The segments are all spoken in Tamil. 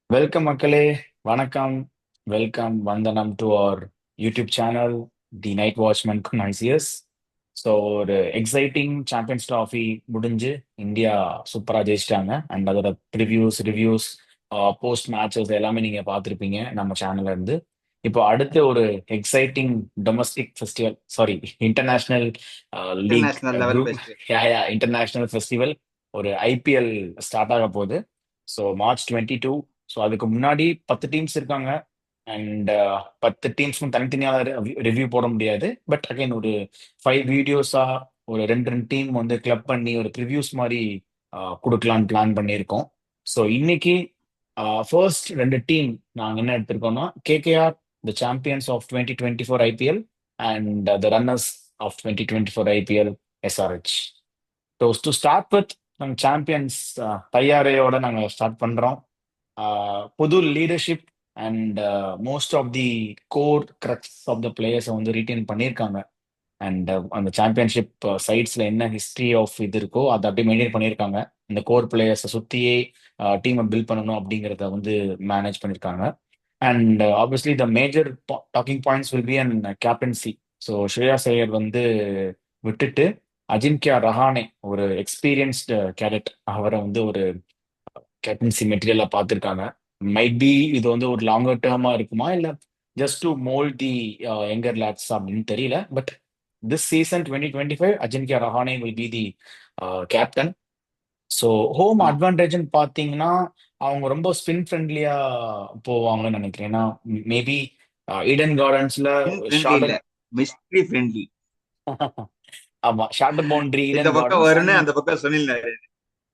வெல்கம் மக்களே, வணக்கம், வெல்கம், வந்தனம் to our YouTube channel the Night Watchman connoisseurs. So ஒரு எக்ஸைட்டிங் சாம்பியன்ஸ் ட்ராஃபி முடிஞ்சு இந்தியா சூப்பராக ஜெயிச்சிட்டாங்க. அண்ட் அதோட ரிவ்யூஸ் போஸ்ட் மேட்சஸ் எல்லாமே நீங்க பார்த்துருப்பீங்க நம்ம சேனல்ல இருந்து. இப்போ அடுத்து ஒரு exciting domestic festival, sorry, international league international level group, best. International festival, ஒரு ஐபிஎல் ஸ்டார்ட் ஆக போகுது. So March 22. ஸோ அதுக்கு முன்னாடி 10 டீம்ஸ் இருக்காங்க. அண்ட் 10 டீம்ஸ்க்கும் தனித்தனியாக ரிவ்யூ போட முடியாது. பட் அகைன் ஒரு 5 வீடியோஸா ஒரு ரெண்டு ரெண்டு டீம் வந்து கிளப் பண்ணி ஒரு ப்ரிவ்யூஸ் மாதிரி கொடுக்கலான்னு பிளான் பண்ணியிருக்கோம். ஸோ இன்னைக்கு ஃபர்ஸ்ட் ரெண்டு டீம் நாங்கள் என்ன எடுத்திருக்கோம்னா KKR, the champions of 2024 IPL, and the runners of 2024 IPL, SRH. So to start with, நாங்கள் சாம்பியன்ஸ் தையாரையோட நாங்கள் ஸ்டார்ட் பண்ணுறோம். புது leadership and most of the core crux of the பிளேயர்ஸை வந்து ரீட்டைன் பண்ணியிருக்காங்க. அண்ட் அந்த சாம்பியன்ஷிப் சைட்ஸ்ல என்ன ஹிஸ்டரி ஆஃப் இது இருக்கோ அதை அப்படியே மெயின்டைன் பண்ணியிருக்காங்க. இந்த கோர் பிளேயர்ஸை சுற்றியே டீமை பில்ட் பண்ணணும் அப்படிங்கிறத வந்து மேனேஜ் பண்ணியிருக்காங்க. And obviously the major docking points will be and captaincy. So Shreyas Iyer வந்து விட்டுட்டு அஜின்கியா ரஹானே, ஒரு எக்ஸ்பீரியன்ஸ்டு கேடட், அவரை வந்து ஒரு கேப்டன்சி மெட்டீரியலா பார்த்துருக்காங்க. மைட் பி இது வந்து ஒரு லாங்கர் டேர்மா இருக்குமா, இல்ல just to mold the younger lads அப்படின்னு தெரியல. But this season 2025 Ajinkya Rahane will be the captain. So home ஆமா, அட்வான்டேஜ்னு பார்த்தீங்கன்னா அவங்க ரொம்ப ஸ்பின் ஃப்ரெண்ட்லியா போவாங்கன்னு நினைக்கிறேன். ஏன்னா மேபி ஈடன் கார்டன்ஸ்ல பின் ஃப்ரெண்ட்லி இல்ல, ஷார்டன். Mystery friendly. ஆமா, ஷார்டன் பவுண்டரி இந்த ஈடன் பக்கம் கார்டன்ஸ். வருன்னு அந்த பக்கம் சுனில் நாராயண்.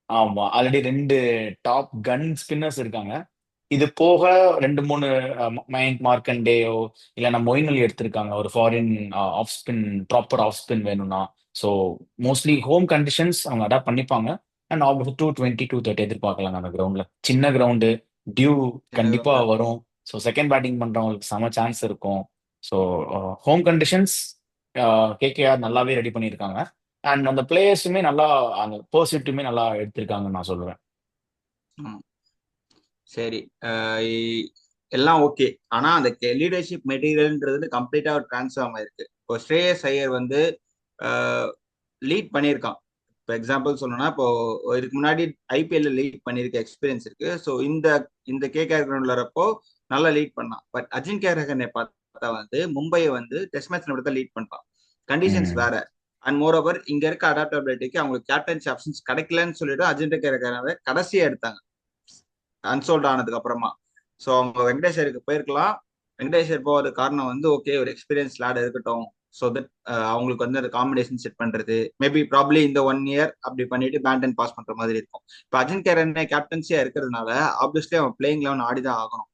ஆமா, ஆல்ரெடி ரெண்டு டாப் கன் ஸ்பின்னர்ஸ் இருக்காங்க. இது போக ரெண்டு மூணு மயங்க் மார்க்கண்டேயோ இல்லைன்னா மொயின் அலி எடுத்திருக்காங்க, ஒரு foreign off spin, proper off spin வேணும்னா. ஸோ மோஸ்ட்லி ஹோம் கண்டிஷன்ஸ் அவங்க அடாப்ட் பண்ணிப்பாங்க. அண்ட் அவங்க 220 230 எதிர்பார்க்கலாங்க. அந்த கிரவுண்ட்ல சின்ன கிரவுண்டு, டியூ சின்ன கண்டிப்பா கிரவுண்டா இருக்கும். வரும். ஸோ செகண்ட் பேட்டிங் பண்றவங்களுக்கு செம சான்ஸ் இருக்கும். ஸோ ஹோம் கண்டிஷன்ஸ் கேகேஆர் நல்லாவே ரெடி பண்ணியிருக்காங்க. அண்ட் அந்த பிளேயர்ஸுமே நல்லா, அந்த பர்சியூட்டுமே நல்லா எடுத்திருக்காங்கன்னு நான் சொல்லுவேன். ஆமா. சரி. அஹ் இ- எல்லாம் ஓகே. ஆனா அந்த லீடர்ஷிப் மெட்டீரியல்ன்றது கம்ப்ளீட்டா ஒரு டிரான்ஸ்ஃபார்ம் ஆயிருக்கு. இப்போ ஸ்ரேயஸ் ஐயர் வந்து லீட் பண்ணியிருக்கான். இப்போ எக்ஸாம்பிள் சொல்லணும்னா, இப்போ இதுக்கு முன்னாடி ஐபிஎல்ல லீட் பண்ணியிருக்க எக்ஸ்பீரியன்ஸ் இருக்கு. ஸோ இந்த இந்த கேகேஆர் கிரவுண்ட்ல வரப்போ நல்லா லீட் பண்ணான். பட் அஜின்கியா ரஹானே பார்த்தா வந்து மும்பையை வந்து டெஸ்ட் மேட்ச் மட்டும் தான் லீட் பண்றான். கண்டிஷன்ஸ் ம். வேற. அண்ட் மோர் ஓவர் இங்க இருக்க அடாப்டபிலிட்டிக்கு அவங்களுக்கு கேப்டன்சி ஆப்ஷன்ஸ் கிடைக்கலன்னு சொல்லிட்டு அஜின்கியா ரஹானே கடைசியா எடுத்தாங்க அன்சோல்ட் ஆனதுக்கு அப்புறமா. ஸோ அவங்க வெங்கடேஷருக்கு போயிருக்கலாம். வெங்கடேஷர் போகாத காரணம் வந்து ஓகே, ஒரு எக்ஸ்பீரியன்ஸ் லேட் இருக்கட்டும். ஸோ தட் அவங்களுக்கு வந்து அந்த காம்பினேஷன் செட் பண்றது மேபி ப்ராப்ளி இந்த 1 இயர் அப்படி பண்ணிட்டு பேண்டன் பாஸ் பண்ற மாதிரி இருக்கும். இப்போ அஜின்கியா ரஹானே கேப்டன்சியா இருக்கிறதுனால ஆப்வியஸ்லி அவன் பிளேயிங் லெவன் ஆடிதான் ஆகணும்.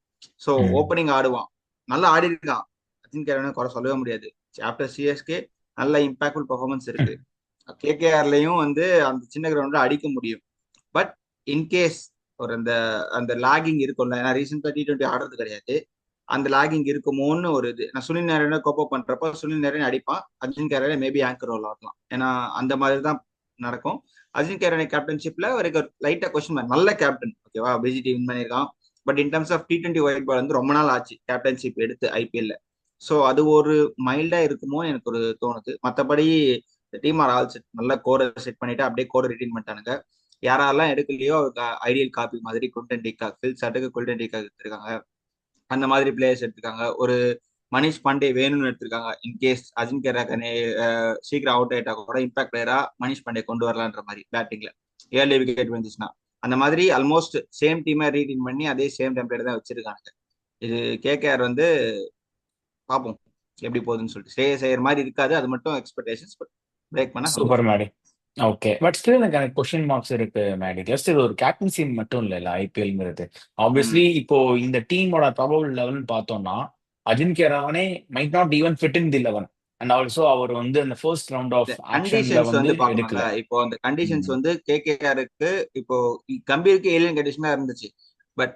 ஸோ ம். ஓப்பனிங் ஆடுவான். நல்லா ஆடி இருக்கான். அஜின்கியா ரஹானே குறை சொல்லவே முடியாது. ஆஃப்டர் சிஎஸ்கே நல்ல இம்பாக்ட்ஃபுல் பெர்ஃபார்மன்ஸ் இருக்கு. கேகேஆர்லயும் வந்து அந்த சின்ன கிரவுண்ட்ல அடிக்க முடியும். பட் இன்கேஸ் ஒரு அந்த அந்த லாகிங் இருக்கும்ல, ஏன்னா ரீசெண்டா T20 ஆடுறது கிடையாது. அந்த லாகிங் இருக்குமோன்னு ஒரு இது. நான் சுனில் நாராயண கோப்பப் பண்றப்போ சுனில் நாராயண் அடிப்பான், Arjun Kerala maybe anchor role ஆடலாம். ஏன்னா அந்த மாதிரி தான் நடக்கும். அர்ஜுன் கேரள கேப்டன்ஷிப்ல ஒரு லைட்டா கொஸ்டின் மார்க். நல்ல கேப்டன், ஓகேவா, பிஜிடி வின் பண்ணியிருக்கான். But in terms of T20 white ball வந்து ரொம்ப நாள் ஆச்சு கேப்டன்ஷிப் எடுத்து ஐபிஎல்ல. ஸோ அது ஒரு மைல்டா இருக்குமோ எனக்கு ஒரு தோணுது. மற்றபடி டீம் ஆர் ஆல் செட். நல்ல கோரை செட் பண்ணிட்டு அப்படியே கோரை ரிட்டீன் பண்ணிட்டானுங்க. யாரெல்லாம் எடுக்கலையோ ஐடியல் காப்பி மாதிரி குல்டன் டிகாக், ஃபில் சாட்டுக்கு குல்டன் டிகாக் எடுத்திருக்காங்க. அந்த மாதிரி பிளேயர்ஸ் எடுத்திருக்காங்க. ஒரு மணிஷ் பாண்டே வேணும்னு எடுத்திருக்காங்க. இன்கேஸ் அஜின்கியா ரஹானே சீக்கிரம் அவுட் ஆயிட்டா கூட இம்பாக்ட் பிளேயரா மணிஷ் பாண்டே கொண்டு வரலான்ற மாதிரி பேட்டிங்ல ஏர்லி விக்கெட் வந்துச்சுன்னா. அந்த மாதிரி ஆல்மோஸ்ட் சேம் டீமை ரீடின் பண்ணி அதே சேம் டெம்ப்ளேட் தான் வச்சிருக்காங்க. இது கேகேஆர் வந்து பார்ப்போம் எப்படி போகுதுன்னு சொல்லிட்டு. ஸ்ரேயஸ் ஐயர் மாதிரி இருக்காது, அது மட்டும் எக்ஸ்பெக்டேஷன்ஸ். பட் பிரேக் பண்ணா சூப்பர் சந்தோஷம். மேடி. ஓகே, பட் ஸ்டில் எனக்கு கொஸ்டின் மார்க்ஸ் இருக்கு மேடி. ஜஸ்ட் இது ஒரு கேப்டன்சி மட்டும் இல்ல ஐபிஎல்ங்கிறது. ம். ஆப்வியஸ்லி இப்போ இந்த டீமோட ப்ராபபிள் லெவல்னு பார்த்தோம்னா Ajinkya Rahane might not even fit in the 11. And also அவர் வந்து அந்த ஃபர்ஸ்ட் ரவுண்ட் ஆஃப் ஆக்ஷன்ல கண்டிஷன்ஸ் வந்து வந்து பார்க்கணும்ல. எடுக்கல. இப்போ அந்த கண்டிஷன்ஸ் ம். வந்து கேகேஆருக்கு இப்போ கம்பீருக்கு ஏலியன் கண்டிஷனா இருந்துச்சு. பட்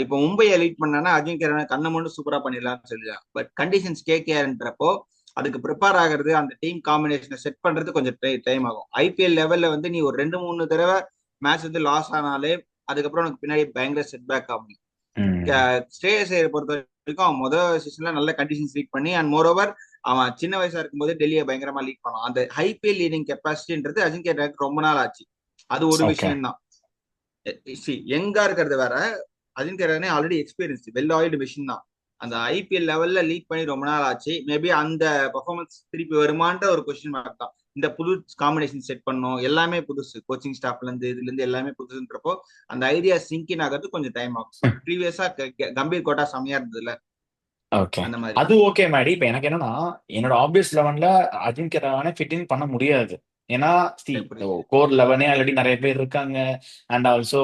இப்போ மும்பை லீட் பண்ணானா அஜிங்கிய கண்ணை மட்டும் சூப்பரா பண்ணிடலாம்னு சொல்லலாம். பட் கண்டிஷன்ஸ் கேகேஆர்ன்றப்போ அதுக்கு ப்ரிப்பேர் ஆகிறது, அந்த டீம் காம்பினேஷனை செட் பண்றது கொஞ்சம் டைம் ஆகும். ஐபிஎல் லெவல்ல வந்து நீ ஒரு 2 3 தடவை மேட்ச் வந்து லாஸ் ஆனாலே அதுக்கப்புறம் உனக்கு பின்னாடி பயங்கர செட் பேக் ஆகும். ம். ஸ்ரேயஸ் ஐயரை பொறுத்த வரைக்கும் அவன் முதல் சீசன்ல நல்ல கண்டிஷன்ஸ் லீட் பண்ணி அண்ட் மோர் ஓவர் அவன் சின்ன வயசா இருக்கும்போது டெல்லியை பயங்கரமா லீட் பண்ணான். அந்த ஐபிஎல் லீடிங் கெப்பாசிட்டின்றது அஜிங்கிய ரஹானேக்கு ரொம்ப நாள் ஆச்சு. அது ஒரு ஓகே. விஷயம் தான். யங்கா இருக்கிறது வேற. Ajinkya Rahane already experience well oiled machine தான். அந்த ஐபிஎல் லெவல்ல லீட் பண்ணி ரொம்ப நாள் ஆச்சு. மேபி அந்த பெர்ஃபார்மன்ஸ் திருப்பி வருமான்ற ஒரு கொஸ்டின் மார்க் தான். இந்த புது காம்பினேஷன் செட் பண்ணோம், எல்லாமே புதுசு, கோச்சிங் ஸ்டாஃப்ல இருந்து இதுல இருந்து எல்லாமே புதுசுன்றப்போ அந்த ஐடியா சிங்கின் ஆகிறது கொஞ்சம் டைம் ஆகும். பட் ப்ரீவியஸா கம்பீர் கோட்டா செமையா இருந்ததுல, ஓகே. அந்த மாதிரி. அது ஓகே மேடி. இப்ப எனக்கு என்னன்னா, என்னோட ஆப்வியஸ் லெவன்ல அஜிங்கிய ரஹானே ஃபிட் இன் பண்ண முடியாது. ஏன்னா புரியுது. கோர் லெவனே ஆல்ரெடி நிறைய பேர் இருக்காங்க. And also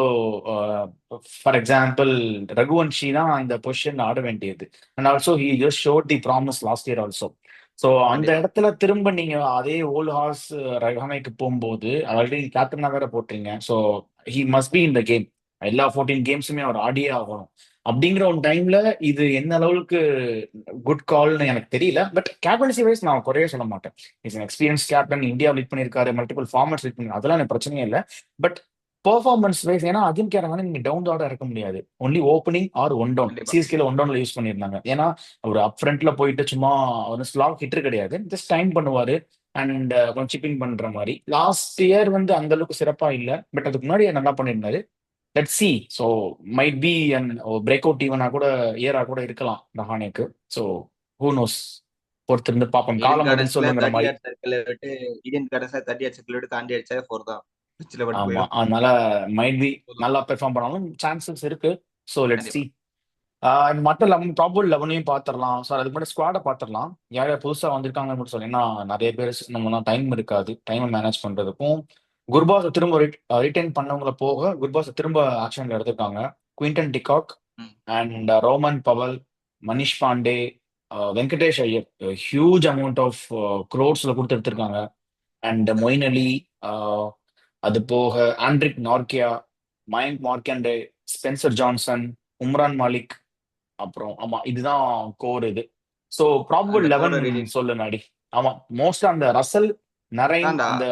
for example Raghuvanshi தான் அந்த பொசிஷன் ஆட வேண்டியது. And also he just ஷோட் the promise last year also. So அந்த கண்டிப்பா. இடத்துல திரும்ப நீங்க அதே ஓல்ட் ஹார்ஸ் ரஹானேக்கு போகும்போது ஆல்ரெடி கேப்டனா வேற போட்டுறீங்க. So he must be in the game. எல்லா 14 கேம்ஸுமே அவர் ஆடியே ஆகணும். அப்படிங்கிற ஒரு டைம்ல இது என்ன அளவுக்கு குட் கால்னு எனக்கு தெரியல. பட் கேப்டன்சி வைஸ் நான் குறைய சொல்ல மாட்டேன். Is an experience captain. India lead பண்ணியிருக்காரு, மல்டிபிள் ஃபார்மட்ஸ் லீட் பண்ணி, அதெல்லாம் எனக்கு பிரச்சனையே இல்லை. பட் பெர்ஃபார்மன்ஸ் வைஸ், ஏன்னா அஜிங்கிய ரஹானே நீங்க டவுன் ஆர்டர் இறக்க முடியாது. Only opening or one down. கண்டிப்பா. சிஎஸ்கேல ஒன் டவுன்ல யூஸ் பண்ணியிருந்தாங்க. ஏன்னா அவர் அப் ஃப்ரண்ட்ல போயிட்டு சும்மா ஒரு ஸ்லாக் ஹிட்டர் கிடையாது, ஜஸ்ட் டைம் பண்ணுவாரு. அண்ட் கொஞ்சம் சிப்பிங் பண்ற மாதிரி. லாஸ்ட் இயர் வந்து அந்த அளவுக்கு சிறப்பா இல்லை, பட் அதுக்கு முன்னாடி நல்லா பண்ணியிருந்தாரு. Let's see. So might be and break out ஈவனா கூட இயரா கூட இருக்கலாம் ரஹானேக்கு. ஸோ ஹூ நோஸ், பொறுத்திருந்து பார்ப்போம். ஈடன் காலம் பதில் கார்டன்ஸ்ல சொல்லுங்கிற 30 மாதிரி. யார்ட் சர்க்கிள் விட்டு ஈடன் கார்டன்ஸ்ல 30 யார்ட் சர்க்கிள் விட்டு தாண்டி அடிச்சா 4 தான். பிச்சில் பட்டு ஆமா, போயிடும். அதனால மைட் பி போதும். நல்லா பெர்ஃபார்ம் பண்ணாலும் சான்சஸ் இருக்கு. So let's see. கண்டிப்பா. மற்ற லெவன் ப்ராபபிள் லெவனையும் பார்த்துடலாம் சார். அதுக்கு முன்னாடி ஸ்குவாடை பார்த்துடலாம். யார் யார் புதுசாக வந்திருக்காங்கன்னு மட்டும் சொல்லி. ஏன்னா நிறைய பேர் நம்மலாம் டைம் இருக்காது, டைமை மேனேஜ் பண்றதுக்கும். குர்பாஸை திரும்ப ரிட்டைன் பண்ணவங்கள போக குர்பாஸை திரும்ப ஆக்ஷன்ல எடுத்திருக்காங்க. Quinton de Kock. And Rovman Powell, Manish Pandey, Venkatesh Iyer huge amount of க்ரோர்ஸ்ல கொடுத்து எடுத்திருக்காங்க. அண்ட் மொயின் அலி, அது போக Anrich Nortje, Mayank Markande, Spencer Johnson, Umran Malik. அப்புறம் ஆமா, இதுதான் கோர் இது. ஸோ ப்ராபபிள் அந்த 11 கோர ரிலீட் சொல்லு நாடி. ஆமா, மோஸ்டா அந்த ரசல், நரைன், தான்டா. அந்த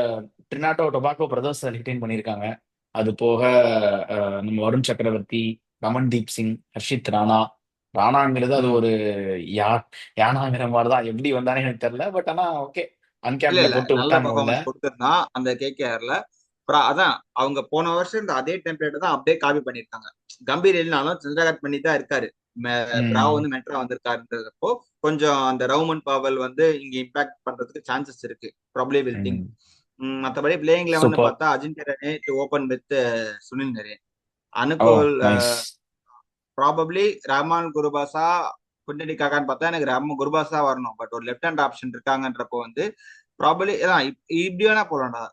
ட்ரினாட்டோ டொபாக்கோ பிரதர்ஸ் ரிட்டைன் பண்ணியிருக்காங்க. அது போக நம்ம வருண் சக்கரவர்த்தி, ரமன்தீப் சிங், ஹர்ஷித் ராணா. ராணாங்கிறது அது ம். ஒரு யா யானாங்கிற மாதிரி தான். எப்படி வந்தானே எனக்கு தெரியல. பட் ஆனா ஓகே, இல்ல அன்கேப்ல இல்ல போட்டு நல்ல விட்டாங்க உள்ள. பெர்ஃபார்மன்ஸ் கொடுத்திருந்தான் அந்த கேகேஆர்ல. அப்புறம் அதான் அவங்க போன வருஷம் இந்த அதே டெம்ப்ளேட் தான் அப்படியே காப்பி பண்ணிருக்காங்க. கம்பீர் இல்லைனாலும் சந்திரகாத் பண்ணி தான் இருக்காரு. பிராவ் ம். வந்து மென்டரா வந்திருக்காருன்றப்போ கொஞ்சம் அந்த ரவுமன் பாவல் வந்து இங்க இம்பாக்ட் பண்றதுக்கு சான்சஸ் இருக்கு. Probably will think. ம். மற்றபடி பிளேயிங் லெவன் சூப்பர். பார்த்தா Ajinkya Rahane to open with Sunil Narine. ஓ, அனுகூல் நைஸ். ப்ராபப்ளி ரஹ்மான் குருபாசா குண்டடி காக்கான்னு பார்த்தா எனக்கு ரஹ்மான் குருபாசா வரணும். பட் ஒரு லெஃப்ட் ஹேண்ட் ஆப்ஷன் இருக்காங்கன்றப்போ வந்து ப்ராபப்ளி இப்படி வேணா போலாம்டா.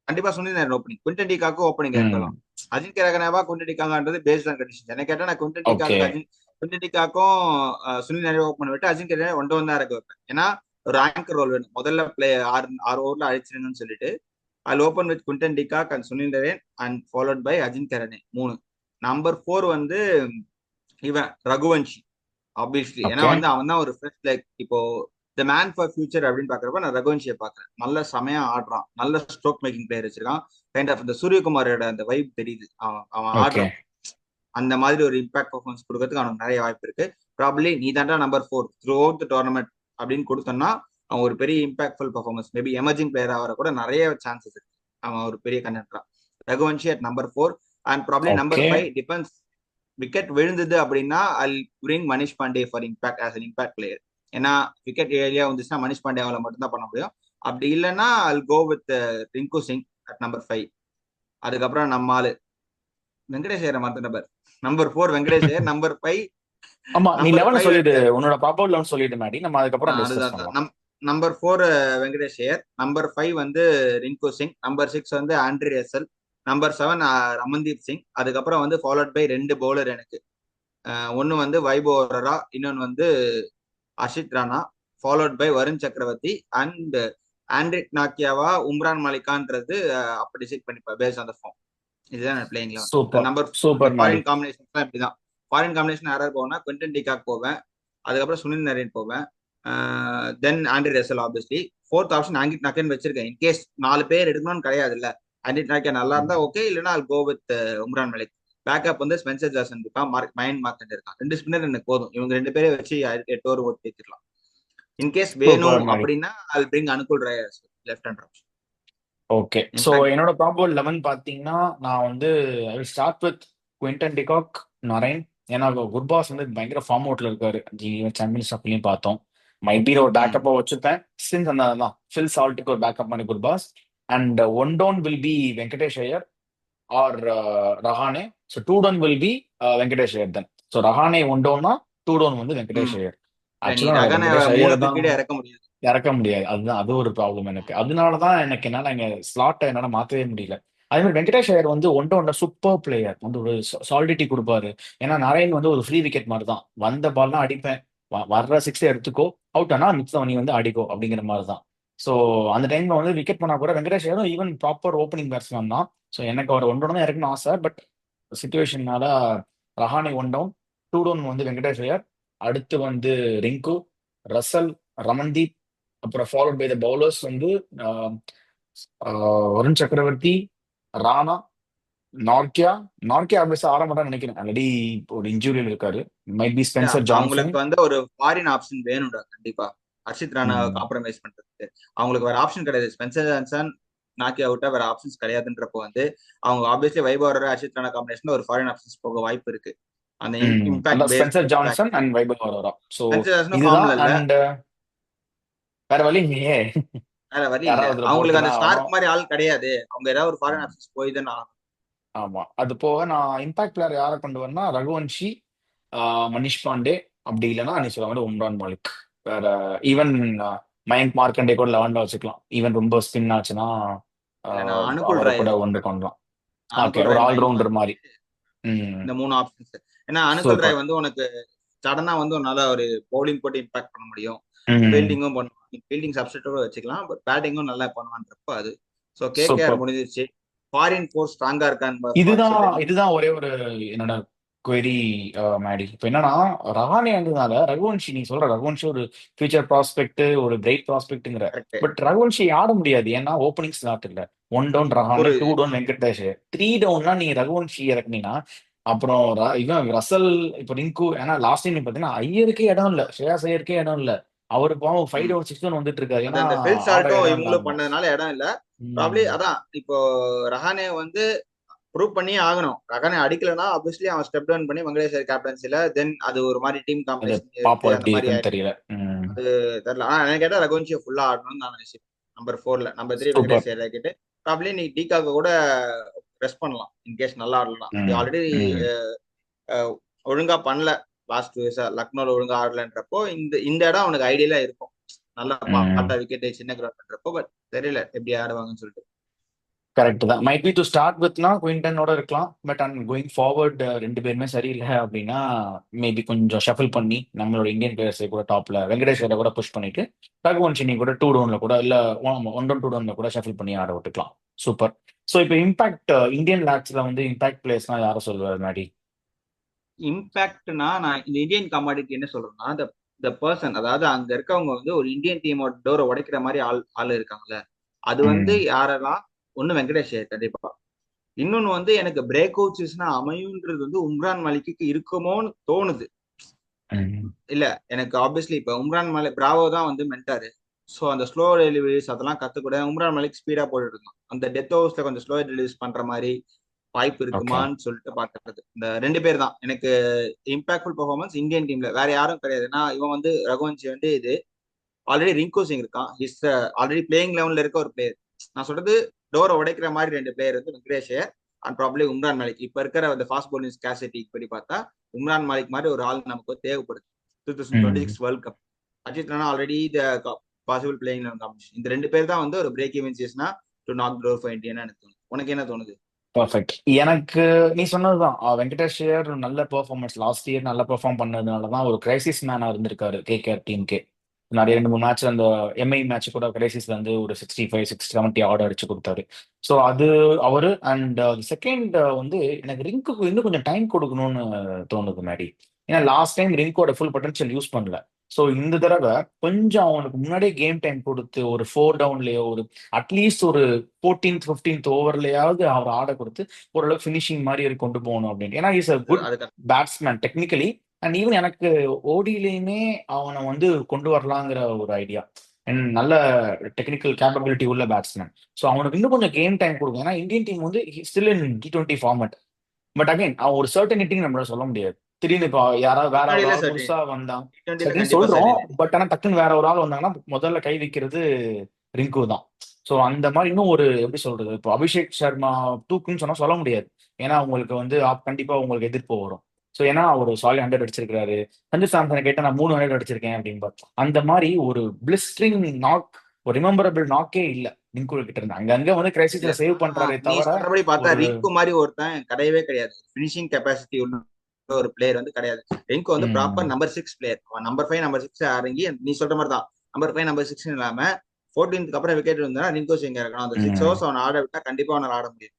கண்டிப்பா Sunil opening, Quinton de Kock opening இறக்கலாம். ம். அஜிங்கிய ரஹானேவா குவிண்டன் டி காங்கான்றது பேஸ்ட் ஆன் கண்டிஷன். எனக்கு கேட்டா நான் Quinton de okay. Kock Quinton de காக்கும் சுனில் நரேன் ஓப்பன் விட்டு அஜிங்கிய ரஹானே ஒன் தான் இறக்க வைப்பேன். ஏன்னா ஒரு ஆங்கர் ரோல் வேணும். முதல்ல பிளே ஆறு ஆறு ஓவர்ல அழிச்சிடணும்னு சொல்லிட்டு I open with Quinton de Kock and Sunil Narine and followed by Ajinkya Rahane 3. Number 4 வந்து இவன் ரகுவன்ஷி. ஆப்வியஸ்லி ஏன்னா ஓகே. வந்து அவன் தான் ஒரு ஃப்ரெஷ் லைக் இப்போ த மேன் ஃபார் ஃபியூச்சர் அப்படின்னு பாக்குறப்ப நான் ரகுவன்ஷியை பாக்குறேன். நல்ல செமையா ஆடுறான், நல்ல ஸ்ட்ரோக் மேக்கிங் பிளேயர் வச்சிருக்கான். கைண்ட் ஆஃப் இந்த சூரியகுமாரோட அந்த வைப் தெரியுது. அவன் அவன் ஆடுற ஓகே. அந்த மாதிரி ஒரு இம்பாக்ட் பர்ஃபார்மன்ஸ் கொடுக்கறதுக்கு அவனுக்கு நிறைய வாய்ப்பு இருக்கு. ப்ராப்ளி நீ தாண்டா number 4 through out the tournament அப்படின்னு கொடுத்தோம்னா அவன் ஒரு பெரிய இம்பாக்ட்ஃபுல் பர்ஃபார்மன்ஸ், மேபி எமர்ஜிங் பிளேயரா வர கூட நிறைய சான்சஸ் இருக்கு. அவன் ஒரு பெரிய கண்டென்டரா. Raghuvanshi at number 4 and probably number okay. 5 depends. Wicket விழுந்தது அப்படின்னா I'll bring Manish Pandey for impact as an impact player. ஏன்னா விக்கெட் ஏரியா வந்துச்சுன்னா மனிஷ் பாண்டேவால மட்டும்தான் பண்ண முடியும். அப்படி இல்லைன்னா I'll go with Rinku Singh at number 5. அதுக்கப்புறம் நம்ம ஆளு வெங்கடேஷ் ஐயரை மற்ற நம்பர் 4 வெங்கடேஷ் ஐயர், நம்பர் 5 ஆமா, நீ நம்பர் 11 5 சொல்லிடு. உன்னோட ப்ராப்பர் 11 சொல்லிடு மாடி. நம்ம அதுக்கப்புறம் டிஸ்கஸ் அதுதான் பண்ணலாம். நம்பர் 4 வெங்கடேஷ் ஐயர், நம்பர் 5 வந்து ரிங்கு சிங், நம்பர் 6 வந்து Andre Russell, number 7 Ramandeep Singh. அதுக்கப்புறம் வந்து ஃபாலோட் பை 2 பவுலர் எனக்கு. ஒன்னு வந்து வைபோரரா, இன்னொன்னு வந்து Harshit Rana, followed by Varun Chakravarthy and Anrich நாக்கியாவா உம்ரான் மாலிகான்றது அப்ப டிசைட் பண்ணிப்பா பேஸ் ஆன் த ஃபார்ம். இதுதான் பிளேயிங் லெவன். சூப்பர். நம்பர் இந்த சூப்பர் மாடி. ஃபாரின் காம்பினேஷன் தான் இப்படிதான். ஃபாரின் காம்பினேஷன் யாராவது போவேன்னா குவிண்டன் டிகாக் போவேன், அதுக்கப்புறம் சுனில் நரேன் போவேன், then Andre Russell obviously. Fourth option ஆங்கிட் நாக்கேன்னு வச்சிருக்கேன். இன்கேஸ் 4 பேர் எடுக்கணும்னு கிடையாது இல்ல. ஆண்டிட் நாக்கியா நல்லா இருந்தா ஓகே, இல்லைன்னா I'll go with Umran Malik. Backup வந்து ஸ்பென்சர் ஜாசன் இருக்கான், மயன் மார்க்கெட் இருக்கான். 2 ஸ்பின்னர் எனக்கு போதும். இவங்க 2 பேரை வச்சு 8 ஓவர் ஓட்டி வச்சிடலாம். இன்கேஸ் வேணும் சூப்பர் மாதிரி. அப்படின்னா I will bring Anukul Roy left hand option. Okay, so in fact என்னோட ப்ராபபிள் 11 பார்த்தீங்கன்னா நான் வந்து I will start with Quinton de Kock, Narine. ஏன்னா குர்பாஸ் வந்து பயங்கர ஃபார்ம் அவுட்ல இருக்காரு. சாம்பியன்ஸ் கப்லையும் பார்த்தோம். மைபி ஒரு பேக்கப்பா வச்சுப்பேன். சின்ஸ் அந்த தான் ஃபில் சால்ட்டுக்கு ஒரு பேக்கப் பண்ணி Gurbaz. And one down will be Venkatesh Iyer or Rahane. So two down will be Venkatesh Iyer then. So Rahane one டவுன்னா டூ டவுன் வந்து வெங்கடேஷ் ஐயர். நீ ஆக்சுவலா ரகனை வெங்கடேஷ் 3 ஐயர் தான் கீழே இறக்க முடியாது. இறக்க முடியாது. அதுதான் அது ஒரு ப்ராப்ளம் எனக்கு. அதனாலதான் எனக்கு என்னால எங்க ஸ்லாட்டை என்னால மாத்தவே முடியல. அதே மாதிரி வெங்கடேஷ் ஐயர் வந்து one to one super player, வந்து ஒரு சாலிடிட்டி கொடுப்பாரு. ஏன்னா நரேன் வந்து ஒரு ஃப்ரீ விக்கெட் மாதிரி தான், வந்த பால்லாம் அடிப்பேன், வர்ற சிக்ஸ் எடுத்துக்கோ, அவுட் ஆனா மிக்ஸ் நீ வந்து அடிக்கோ அப்படிங்கிற மாதிரி தான். ஸோ அந்த டைம்ல வந்து விக்கெட் பண்ணா கூட வெங்கடேஷ் ஐயரும் ஈவன் ப்ராப்பர் ஓப்பனிங் பேட்ஸ்மேன் தான். ஸோ எனக்கு அவர் ஒன் டவுன் தான் இறக்கணும் ஆசை. பட் சுச்சுவேஷன்னால Rahane one down, two down வந்து வெங்கடேஷ் ஐயர், அடுத்து வந்து ரிங்கு, ரசல், ரமன்தீப், அப்புறம் ஃபாலோட் பை த பவுலர்ஸ் வந்து ஆஹ், வருண் சக்கரவர்த்தி, ராணா, நார்கியா. நார்கியா ஆப்வியஸா ஆட மாட்டான்னு நினைக்கிறேன், ஆல்ரெடி ஒரு இன்ஜூரியில் இருக்காரு. Might be Spencer Johnson. அவங்களுக்கு வந்து ஒரு ஃபாரின் ஆப்ஷன் வேணும்டா கண்டிப்பா. ஹர்ஷித் ராணா காம்ப்ரமைஸ் பண்றதுக்கு அவங்களுக்கு வேற ஆப்ஷன் கிடையாது. ஸ்பென்சர் ஜான்சன் நாக்கி அவுட்டா வேற ஆப்ஷன்ஸ் கிடையாதுன்றப்போ வந்து அவங்க ஆப்வியஸ்லி வைபவர் ஹர்ஷித் ராணா காம்பினேஷன்ல ஒரு ஃபாரின் ஆப்ஷன்ஸ் போக வாய்ப்பு இருக்கு. அந்த இம்பாக்ட் அதான் pace Spencer Johnson and Vaibhav Arora. So Spencer ஜான்சனும் இதுதான். ஃபார்ம்ல இல்ல, அண்ட் வேற வழி இல்லையே. வேற வழி இல்ல. யாராவது ஒருத்தரை அவங்களுக்கு அந்த போட்டுதான் ஆகணும். ஸ்டார்க் மாதிரி ஆள் கிடையாது. அவங்க ஏதாவது ஒரு ஃபாரின் ம். ஆப்ஷன்ஸ் போய் தான் ஆகணும். ஆமா, அது போக நான் இம்பாக்ட் பிளேயர் யாரை கொண்டு வரேன்னா ரகுவன்ஷி, மனிஷ் பாண்டே, அப்படி இல்லைன்னா நீ சொல்ல மாதிரி உம்ரான் மாலிக். வேற ஈவன் மயங்க் மார்க்கண்டே கூட லெவன்ல வச்சுக்கலாம். ஈவன் ரொம்ப ஸ்பின் ஆச்சுன்னா இல்ல நான் அனுகுல் அவரை ராய் கூட ஒன்று சொல்றேன். பண்ணலாம். ஓகே, அனுகுல் ஒரு ராய், மயங்க் ஆல்ரவுண்டர் மாதிரி. மார்க்கெட், ம். இந்த 3 ஆப்ஷன்ஸ். ஏன்னா அனுகுல் ராய் சூப்பர். வந்து உனக்கு சடனா வந்து உன்னால ஒரு பவுலிங் போட்டு இம்பாக்ட் பண்ண முடியும். ம். ஃபீல்டிங்கும் பண்ணுவான். ஃபீல்டிங் சப்ஸ்டியூட்டோட வச்சுக்கலாம். பட் பேட்டிங்கும் நல்லா பண்ணுவான்றப்போ அது. So KKR super. முடிஞ்சிருச்சு. ஃபாரின் ஃபோர்ஸ் ஸ்ட்ராங்கா இருக்கான்னு இதுதான் சொல்லி இதுதான் ஒரே ஒரு என்னோட query, மேடி. இப்போ என்னன்னா ரஹானே வந்ததுனால ரகுவன்ஷி, நீ சொல்ற ரகுவன்ஷி ஒரு ஃபியூச்சர் ப்ராஸ்பெக்ட், ஒரு பிரைட் ப்ராஸ்பெக்ட்ங்கிற. கரெக்ட். பட் ரகுவன்ஷி ஆட முடியாது, ஏன்னா ஓப்பனிங் ஸ்லாட் இல்ல. ஒன் டவுன் ரஹானே, ஒரு டூ டவுன் வெங்கடேஷ், த்ரீ டவுன்னா நீ ரகுவன்ஷி இறக்குனீங்கன்னா அப்புறம் இவன் ரசல், இப்போ ரிங்கு. ஏன்னா லாஸ்ட் டைம் பாத்தீங்கன்னா ஐயருக்கே இடம் இல்ல, ஸ்ரேயாஸ் ஐயருக்கே இடம் இல்ல. அவரு பாவம் 5 டவுன் 6 டவுன் வந்துட்டு இருக்காரு, அது ஏன்னா அந்த ஃபில் ஆட சால்ட்டும் இடம் இவங்களும் இல்லாம. பண்ணதுனால இடம் இல்ல. ப்ராப்ளி ம். அதான் இப்போ ரஹானே வந்து ப்ரூவ் பண்ணியே ஆகணும். ரஹானே அடிக்கலனா ஆப்வியஸ்லி அவன் ஸ்டெப் டவுன் பண்ணி வெங்கடேஸ்வர் கேப்டன்சில தென் அது ஒரு மாதிரி டீம் அது காம்பினேஷன் எடுத்து பாப்போம் அந்த எப்படி மாதிரி இருக்குன்னு ஆயிடும். தெரியல. ம். அது தெரியல. ஆனா எனக்கு கேட்டா ரகுவன்ஷியை ஃபுல்லா ஆடணும்னு நான் நினைச்சேன். நம்பர் 4ல நம்பர் 3 சூப்பர். வெங்கடேஷ் இறக்கிட்டு ப்ராப்ளி நீ டிகாக கூட ரெஸ்ட் பண்ணலாம் இன்கேஸ் நல்லா ஆடலாம். ம். ஆல்ரெடி ம். ஒழுங்கா பண்ணல லாஸ்ட் லக்னோல ஒழுங்கா ஆடலன்றப்போ இந்த இந்த இடம் அவனுக்கு ஐடியலா இருக்கும். நல்லா ம். பாட்டா விக்கெட் சின்ன கிரவுண்ட்ன்றப்போ. பட் தெரியல எப்படி ஆடுவாங்கன்னு சொல்லிட்டு. கரெக்ட் தான். மைட் பி டு ஸ்டார்ட் வித்னா குயின்டனோட இருக்கலாம். பட் அண்ட் கோயிங் ஃபார்வர்ட் ரெண்டு பேருமே சரியில்லை அப்படின்னா மேபி கொஞ்சம் ஷஃபில் பண்ணி நம்மளோட இந்தியன் பிளேயர்ஸை கூட டாப்ல வெங்கடேஸ்வரை கூட புஷ் பண்ணிட்டு ரகுவன்ஷினி கூட டூ டவுன்ல கூட இல்ல ஒன் டவுன் டூ டவுன்ல கூட ஷஃபில் பண்ணி ஆட விட்டுக்கலாம். சூப்பர். ஸோ இப்போ இம்பாக்ட் இந்தியன் லேக்ஸ்ல வந்து இம்பாக்ட் பிளேயர்ஸ்னா யாரை சொல்லுவார் மேடி? இம்பாக்ட்னா நான் இந்த இந்தியன் கமாடிட்டி என்ன சொல்றேன்னா த பர்சன், அதாவது அங்க இருக்கவங்க வந்து ஒரு இந்தியன் டீமோட டோரை உடைக்கிற மாதிரி ஆள் இருக்காங்கல்ல. அது வந்து ம். யாரெல்லாம், ஒண்ணு வெங்கடேஷ் ஐயர் கண்டிப்பா. இன்னொன்னு வந்து எனக்கு பிரேக் அவுட்ஸ்னா அமையுன்றது வந்து உம்ரான் மலிக்கு இருக்குமோன்னு தோணுது. ம். இல்ல எனக்கு ஆப்வியஸ்லி இப்ப உம்ரான் மலிக் பிராவோ தான் வந்து மென்டாரு. ஸோ அந்த ஸ்லோ டெலிவரிஸ் அதெல்லாம் கத்துக்கூட உம்ரான் மலிக் ஸ்பீடா போட்டுட்டு இருந்தான். அந்த டெத் ஓவர்ஸ்ல கொஞ்சம் ஸ்லோ டெலிவரிஸ் பண்ற மாதிரி வாய்ப்பு ஓகே. இருக்குமான்னு சொல்லிட்டு பாக்குறது. இந்த 2 பேர் தான் எனக்கு இம்பாக்ட்ஃபுல் பெர்ஃபார்மன்ஸ் இந்தியன் டீம்ல. வேற யாரும் கிடையாது. ஏன்னா இவன் வந்து ரகுவன்சி வந்து இது ஆல்ரெடி ரிங்கு சிங் இருக்கான். இஸ் ஆல்ரெடி பிளேயிங் லெவல்ல இருக்க ஒரு பிளேயர். நான் சொல்றது டோரை உடைக்கிற மாதிரி 2 பிளேயர் வந்து வெங்கடேஷ் ஐயர் அண்ட் ப்ராப்ளி உம்ரான் மாலிக். இப்ப இருக்கிற அந்த ஃபாஸ்ட் bowling ஸ்கேசிட்டி படி பார்த்தா உம்ரான் மாலிக் மாதிரி ஒரு ஆள் நமக்கு தேவைப்படுது. ம். 2026 World Cup. Ajit Rana already possible playing level competition. இந்த 2 பேர் தான் வந்து ஒரு பிரேக் ஈவன் சீஸ்னா to knock door for India எனக்கு தோணுது. உனக்கு என்ன தோணுது? பர்ஃபெக்ட். எனக்கு நீ சொன்னதுதான், வெங்கடேஷ் ஐயர் நல்ல பெர்ஃபார்மன்ஸ் லாஸ்ட் இயர் நல்லா பெர்ஃபார்ம் பண்ணதுனால தான் ஒரு கிரைசிஸ் மேனா இருந்திருக்காரு கேகேஆர் டீமுக்கே. நிறைய 2 3 மேட்ச் அந்த எம்ஐ மேட்ச் கூட கிரைசிஸ்ல வந்து ஒரு 65 670 ஆர்டர் அடிச்சு கொடுத்தாரு. ஸோ அது அவரு. அண்ட் செகண்ட் வந்து எனக்கு ரிங்க்கு இன்னும் கொஞ்சம் டைம் கொடுக்கணும்னு தோணுது மேடி. ஏன்னா லாஸ்ட் டைம் ரிங்கோட ஃபுல் பொட்டன்ஷியல் யூஸ் பண்ணல. ஸோ இந்த தடவை கொஞ்சம் அவனுக்கு முன்னாடியே கேம் டைம் கொடுத்து ஒரு 4 டவுன்லயோ ஒரு அட்லீஸ்ட் ஒரு 14th 15th ஓவர்லயாவது அவர் ஆட கொடுத்து ஓரளவு ஃபினிஷிங் மாதிரி இருக்கு கொண்டு போகணும் அப்படின்னு. ஏன்னா இஸ் அ குட் அது correct. Batsman technically. And even எனக்கு ஓடியிலையுமே அவனை வந்து கொண்டு வரலாங்கிற ஒரு ஐடியா. அண்ட் நல்ல டெக்னிக்கல் கேப்பபிலிட்டி உள்ள பேட்ஸ்மேன். ஸோ அவனுக்கு இன்னும் கொஞ்சம் கேம் டைம் கொடுக்கும். ஏன்னா இந்தியன் டீம் வந்து still in T20 format. But again அவன் ஒரு சர்டனிட்டின்னு நம்மளால சொல்ல முடியாது. திடீர்னு இப்போ யாராவது வேற ஒரு முன்னாடியில ஆள் சர்டின் புதுசா வந்தான். T20ல சரின்னு கண்டிப்பா சொல்றோம். சர்டின். பட் ஆனா டக்குன்னு வேற ஒரு ஆள் வந்தாங்கன்னா முதல்ல கை வைக்கிறது ரிங்கு தான். ஸோ அந்த மாதிரி இன்னும் ஒரு எப்படி சொல்றது, இப்போ அபிஷேக் சர்மா தூக்குன்னு சொன்னா சொல்ல முடியாது. ஏன்னா உங்களுக்கு வந்து கண்டிப்பா உங்களுக்கு எதிர்ப்பு வரும். ஸோ ஏன்னா ஒரு சாலி 100 அடிச்சிருக்காரு. சஞ்சு சாம்சனை கேட்டா நான் 300 அடிச்சிருக்கேன் அப்படின்னு. அந்த மாதிரி ஒரு பிளிஸ்டரிங் நாக், ஒரு ரிமெம்பரபிள் நாக்கே இல்ல ரிங்கு கிட்ட இருந்து. அங்கங்க வந்து இல்ல கிரைசிஸ்ல சேவ் பண்றாரே நீ தவிர சொல்றபடி பார்த்தா ஒரு ரிங்கு மாதிரி ஒருத்தன் கிடையவே கிடையாது. பினிஷிங் கெப்பாசிட்டி உள்ள ஒரு பிளேயர் வந்து கிடையாது. ரிங்கு வந்து ப்ராப்பர் ம், நம்பர் 6 பிளேயர். நம்பர் 5 நம்பர் 6 இறங்கி நீ சொல்ற மாதிரி தான் நம்பர் 5 நம்பர் 6 இல்லாம 14th அப்புறம் விக்கெட் இருந்தா ரிங்கு சிங் இருக்கணும். அந்த 6 ம். ஹவர்ஸ் அவன் ஆட விட்டா கண்டிப்பா அவனால ஆட முடியும்.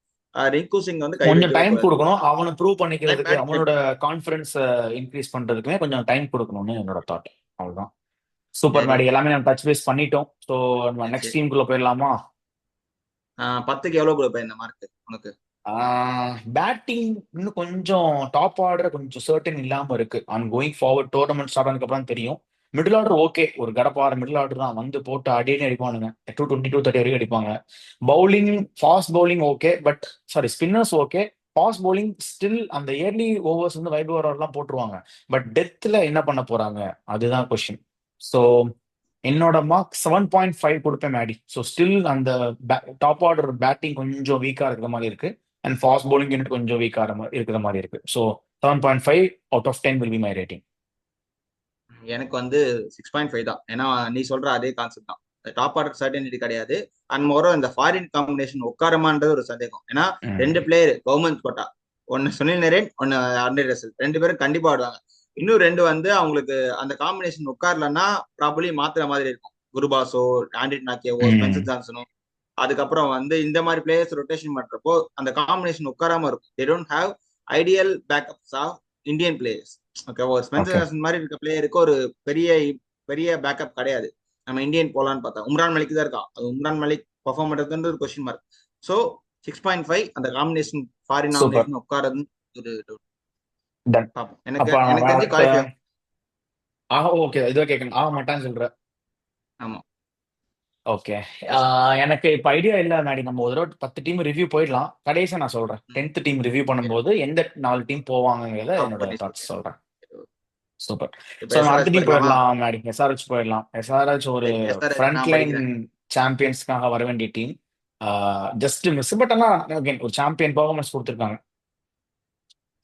ரிங்கு சிங் வந்து கை கொஞ்சம் வைக்கவே டைம் கூடாது. கொடுக்கணும் அவனை ப்ரூவ் டைம் பண்ணிக்கிறதுக்கு, பேட் அவனோட கான்ஃபிடன்ஸ் இன்க்ரீஸ் பண்றதுக்குமே கொஞ்சம் டைம் கொடுக்கணும்னு என்னோட தாட். அவ்வளவுதான். சூப்பர் சரி. மேடி, எல்லாமே நம்ம டச் பேஸ் பண்ணிட்டோம். ஸோ நம்ம சரி. நெக்ஸ்ட் டீமுக்குள்ள போயிடலாமா? 10க்கு எவ்வளவு கொடுப்பேன் இந்த மார்க் உனக்கு? பேட்டிங் இன்னும் கொஞ்சம் டாப் ஆர்டர் கொஞ்சம் சர்டன் இல்லாம இருக்கு. கோயிங் ஃபார்வர்ட் டோர்னமெண்ட் ஸ்டார்ட் ஆனதுக்கு அப்புறம் தெரியும். மிடில் ஆர்டர் ஓகே, ஒரு கடப்பார மிடில் ஆர்டர் தான், வந்து போட்டு அடியே அடிப்பானுங்க. 220 230 வரைக்கும் அடிப்பாங்க. Bowling, fast bowling okay, but sorry spinners okay. Fast bowling still அந்த இயர்லி ஓவர்ஸ் வந்து வைபவ் ஓவர்லாம் போட்டுருவாங்க. பட் டெத்ல என்ன பண்ண போறாங்க, அதுதான் கொஸ்டின். ஸோ என்னோட மார்க் 7.5 கொடுப்பேன் மேடி. ஸோ ஸ்டில் அந்த டாப் ஆர்டர் பேட்டிங் கொஞ்சம் வீக்கா இருக்கிற மாதிரி இருக்கு. அண்ட் ஃபாஸ்ட் bowling யூனிட் கொஞ்சம் வீக்கா இருக்கிற மாதிரி இருக்கு. So 7.5 out of 10 will be my rating. எனக்கு வந்து 6.5 தான். ஏன்னா நீ சொல்ற அதே கான்செப்ட் தான். டாப் ஆர்டர் சர்டனிட்டி கிடையாது. அண்ட் மோரோ இந்த ஃபாரின் காம்பினேஷன் உட்காரமான்றது ஒரு சந்தேகம். ஏன்னா ரெண்டு பிளேயர் கவர்மெண்ட் கோட்டா, ஒன்னு சுனில் நரேன், ஒன்னு ஆண்ட்ரே ரசல், ரெண்டு பேரும் கண்டிப்பா ஆடுவாங்க. இன்னும் ரெண்டு வந்து அவங்களுக்கு அந்த காம்பினேஷன் உட்காரலன்னா ப்ராபர்லி மாத்துற மாதிரி இருக்கும். குருபாஸோ, ஆண்ட்ரி நாக்கியவோ, ஸ்பென்சர் ஜான்சனோ. அதுக்கப்புறம் வந்து இந்த மாதிரி பிளேயர்ஸ் ரொட்டேஷன் பண்றப்போ அந்த காம்பினேஷன் உட்காராம இருக்கும். They don't have ideal backups of Indian players. Okay, ஒரு ஸ்பென்சர் ஓகே. ஜான்சன் மாதிரி இருக்க பிளேயருக்கு ஒரு பெரிய பெரிய பேக்கப் கிடையாது. நம்ம இந்தியன் போலான்னு பார்த்தா உம்ரான் மலிக் தான் இருக்கான். அது உம்ரான் மலிக் பர்ஃபார்ம் பண்றதுன்ற ஒரு கொஸ்டின் மார்க். ஸோ 6.5 அந்த காம்பினேஷன் ஃபாரின் சூப்பர். நாமினேஷன் உட்காரது ஒரு doubt. டன். பார்ப்போம். எனக்கு அப்ப எனக்கு தெரிஞ்சு அடுத்த குவாலிஃபை. ஓகே, இதுவா கேட்கணும் மாட்டான்னு சொல்ற. ஆமா. ஓகே. Yes. எனக்கு இப்ப ஐடியா இல்ல மேடி. நம்ம ஒரு தடவை 10 டீம் ரிவ்யூ போயிடலாம். கடைசியா நான் சொல்றேன், 10th டீம் ரிவ்யூ Okay. பண்ணும்போது எந்த 4 டீம் போவாங்கங்கிறத கவுண்ட் என்னோட பண்ணி தாட்ஸ் சொல்றேன். சொல்றேன். சூப்பர். இப்ப ஸோ நம்ம அடுத்த எஸ்ஆர்எச் டீம் போயிடலாமா? போயிடலாம் மேடி. எஸ்ஆர்ஹெச் போயிடலாம். எஸ்ஆர்ஹெச் ஒரு எஸ்ஆர்எச் ஃப்ரண்ட் நான் லைன் படிக்கிறேன். சாம்பியன்ஸ்க்காக வர வேண்டிய டீம். Just miss. பட் ஆனா again ஒரு சாம்பியன் பர்ஃபார்மன்ஸ் கொடுத்துருக்காங்க.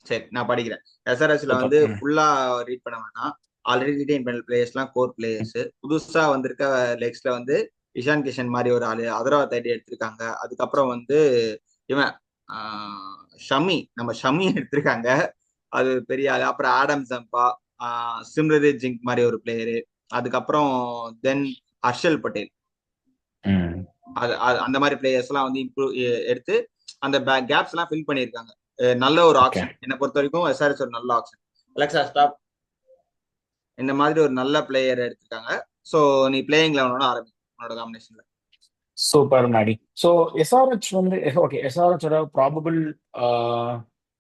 சரி, நான் படிக்கிறேன். எஸ்ஆர்எஸ்ல சூப்பர். வந்து ஃபுல்லா ரீட் பண்ண வேணாம். ஆல்ரெடி ரிட்டைன் பண்ண பிளேயர்ஸ்லாம் கோர் பிளேயர்ஸ். புதுசா வந்திருக்க லெக்ஸ்ல வந்து இஷான் கிஷன் மாதிரி ஒரு ஆளு, அதர்வா தேடி எடுத்திருக்காங்க. அதுக்கப்புறம் வந்து இவன் ஷமி, நம்ம ஷமி எடுத்திருக்காங்க. அது பெரிய ஆளு. அப்புறம் ஆடம் ஜம்பா, சிம்ரதீப் ஜிங்க் மாதிரி ஒரு பிளேயரு. அதுக்கப்புறம் தென் ஹர்ஷல் பட்டேல். ம். அந்த மாதிரி பிளேயர்ஸ் எல்லாம் வந்து இம்ப்ரூவ் எடுத்து அந்த கேப்ஸ் எல்லாம் ஃபில் பண்ணியிருக்காங்க. நல்ல ஒரு ஓகே. ஆப்ஷன் என்னை பொறுத்த வரைக்கும். எஸ்ஆர்எஸ் ஒரு நல்ல ஆப்ஷன். அலெக்சா ஸ்டாப் இந்த மாதிரி ஒரு நல்ல பிளேயர் எடுத்திருக்காங்க. ஸோ நீ பிளேயிங் லெவனோட ஆரம்பி உன்னோட காம்பினேஷன்ல. சூப்பர் மேடி. ஸோ எஸ்ஆர்ஹெச் வந்து ஓகே, எஸ்ஆர்ஹெச்சோட ப்ராபபிள்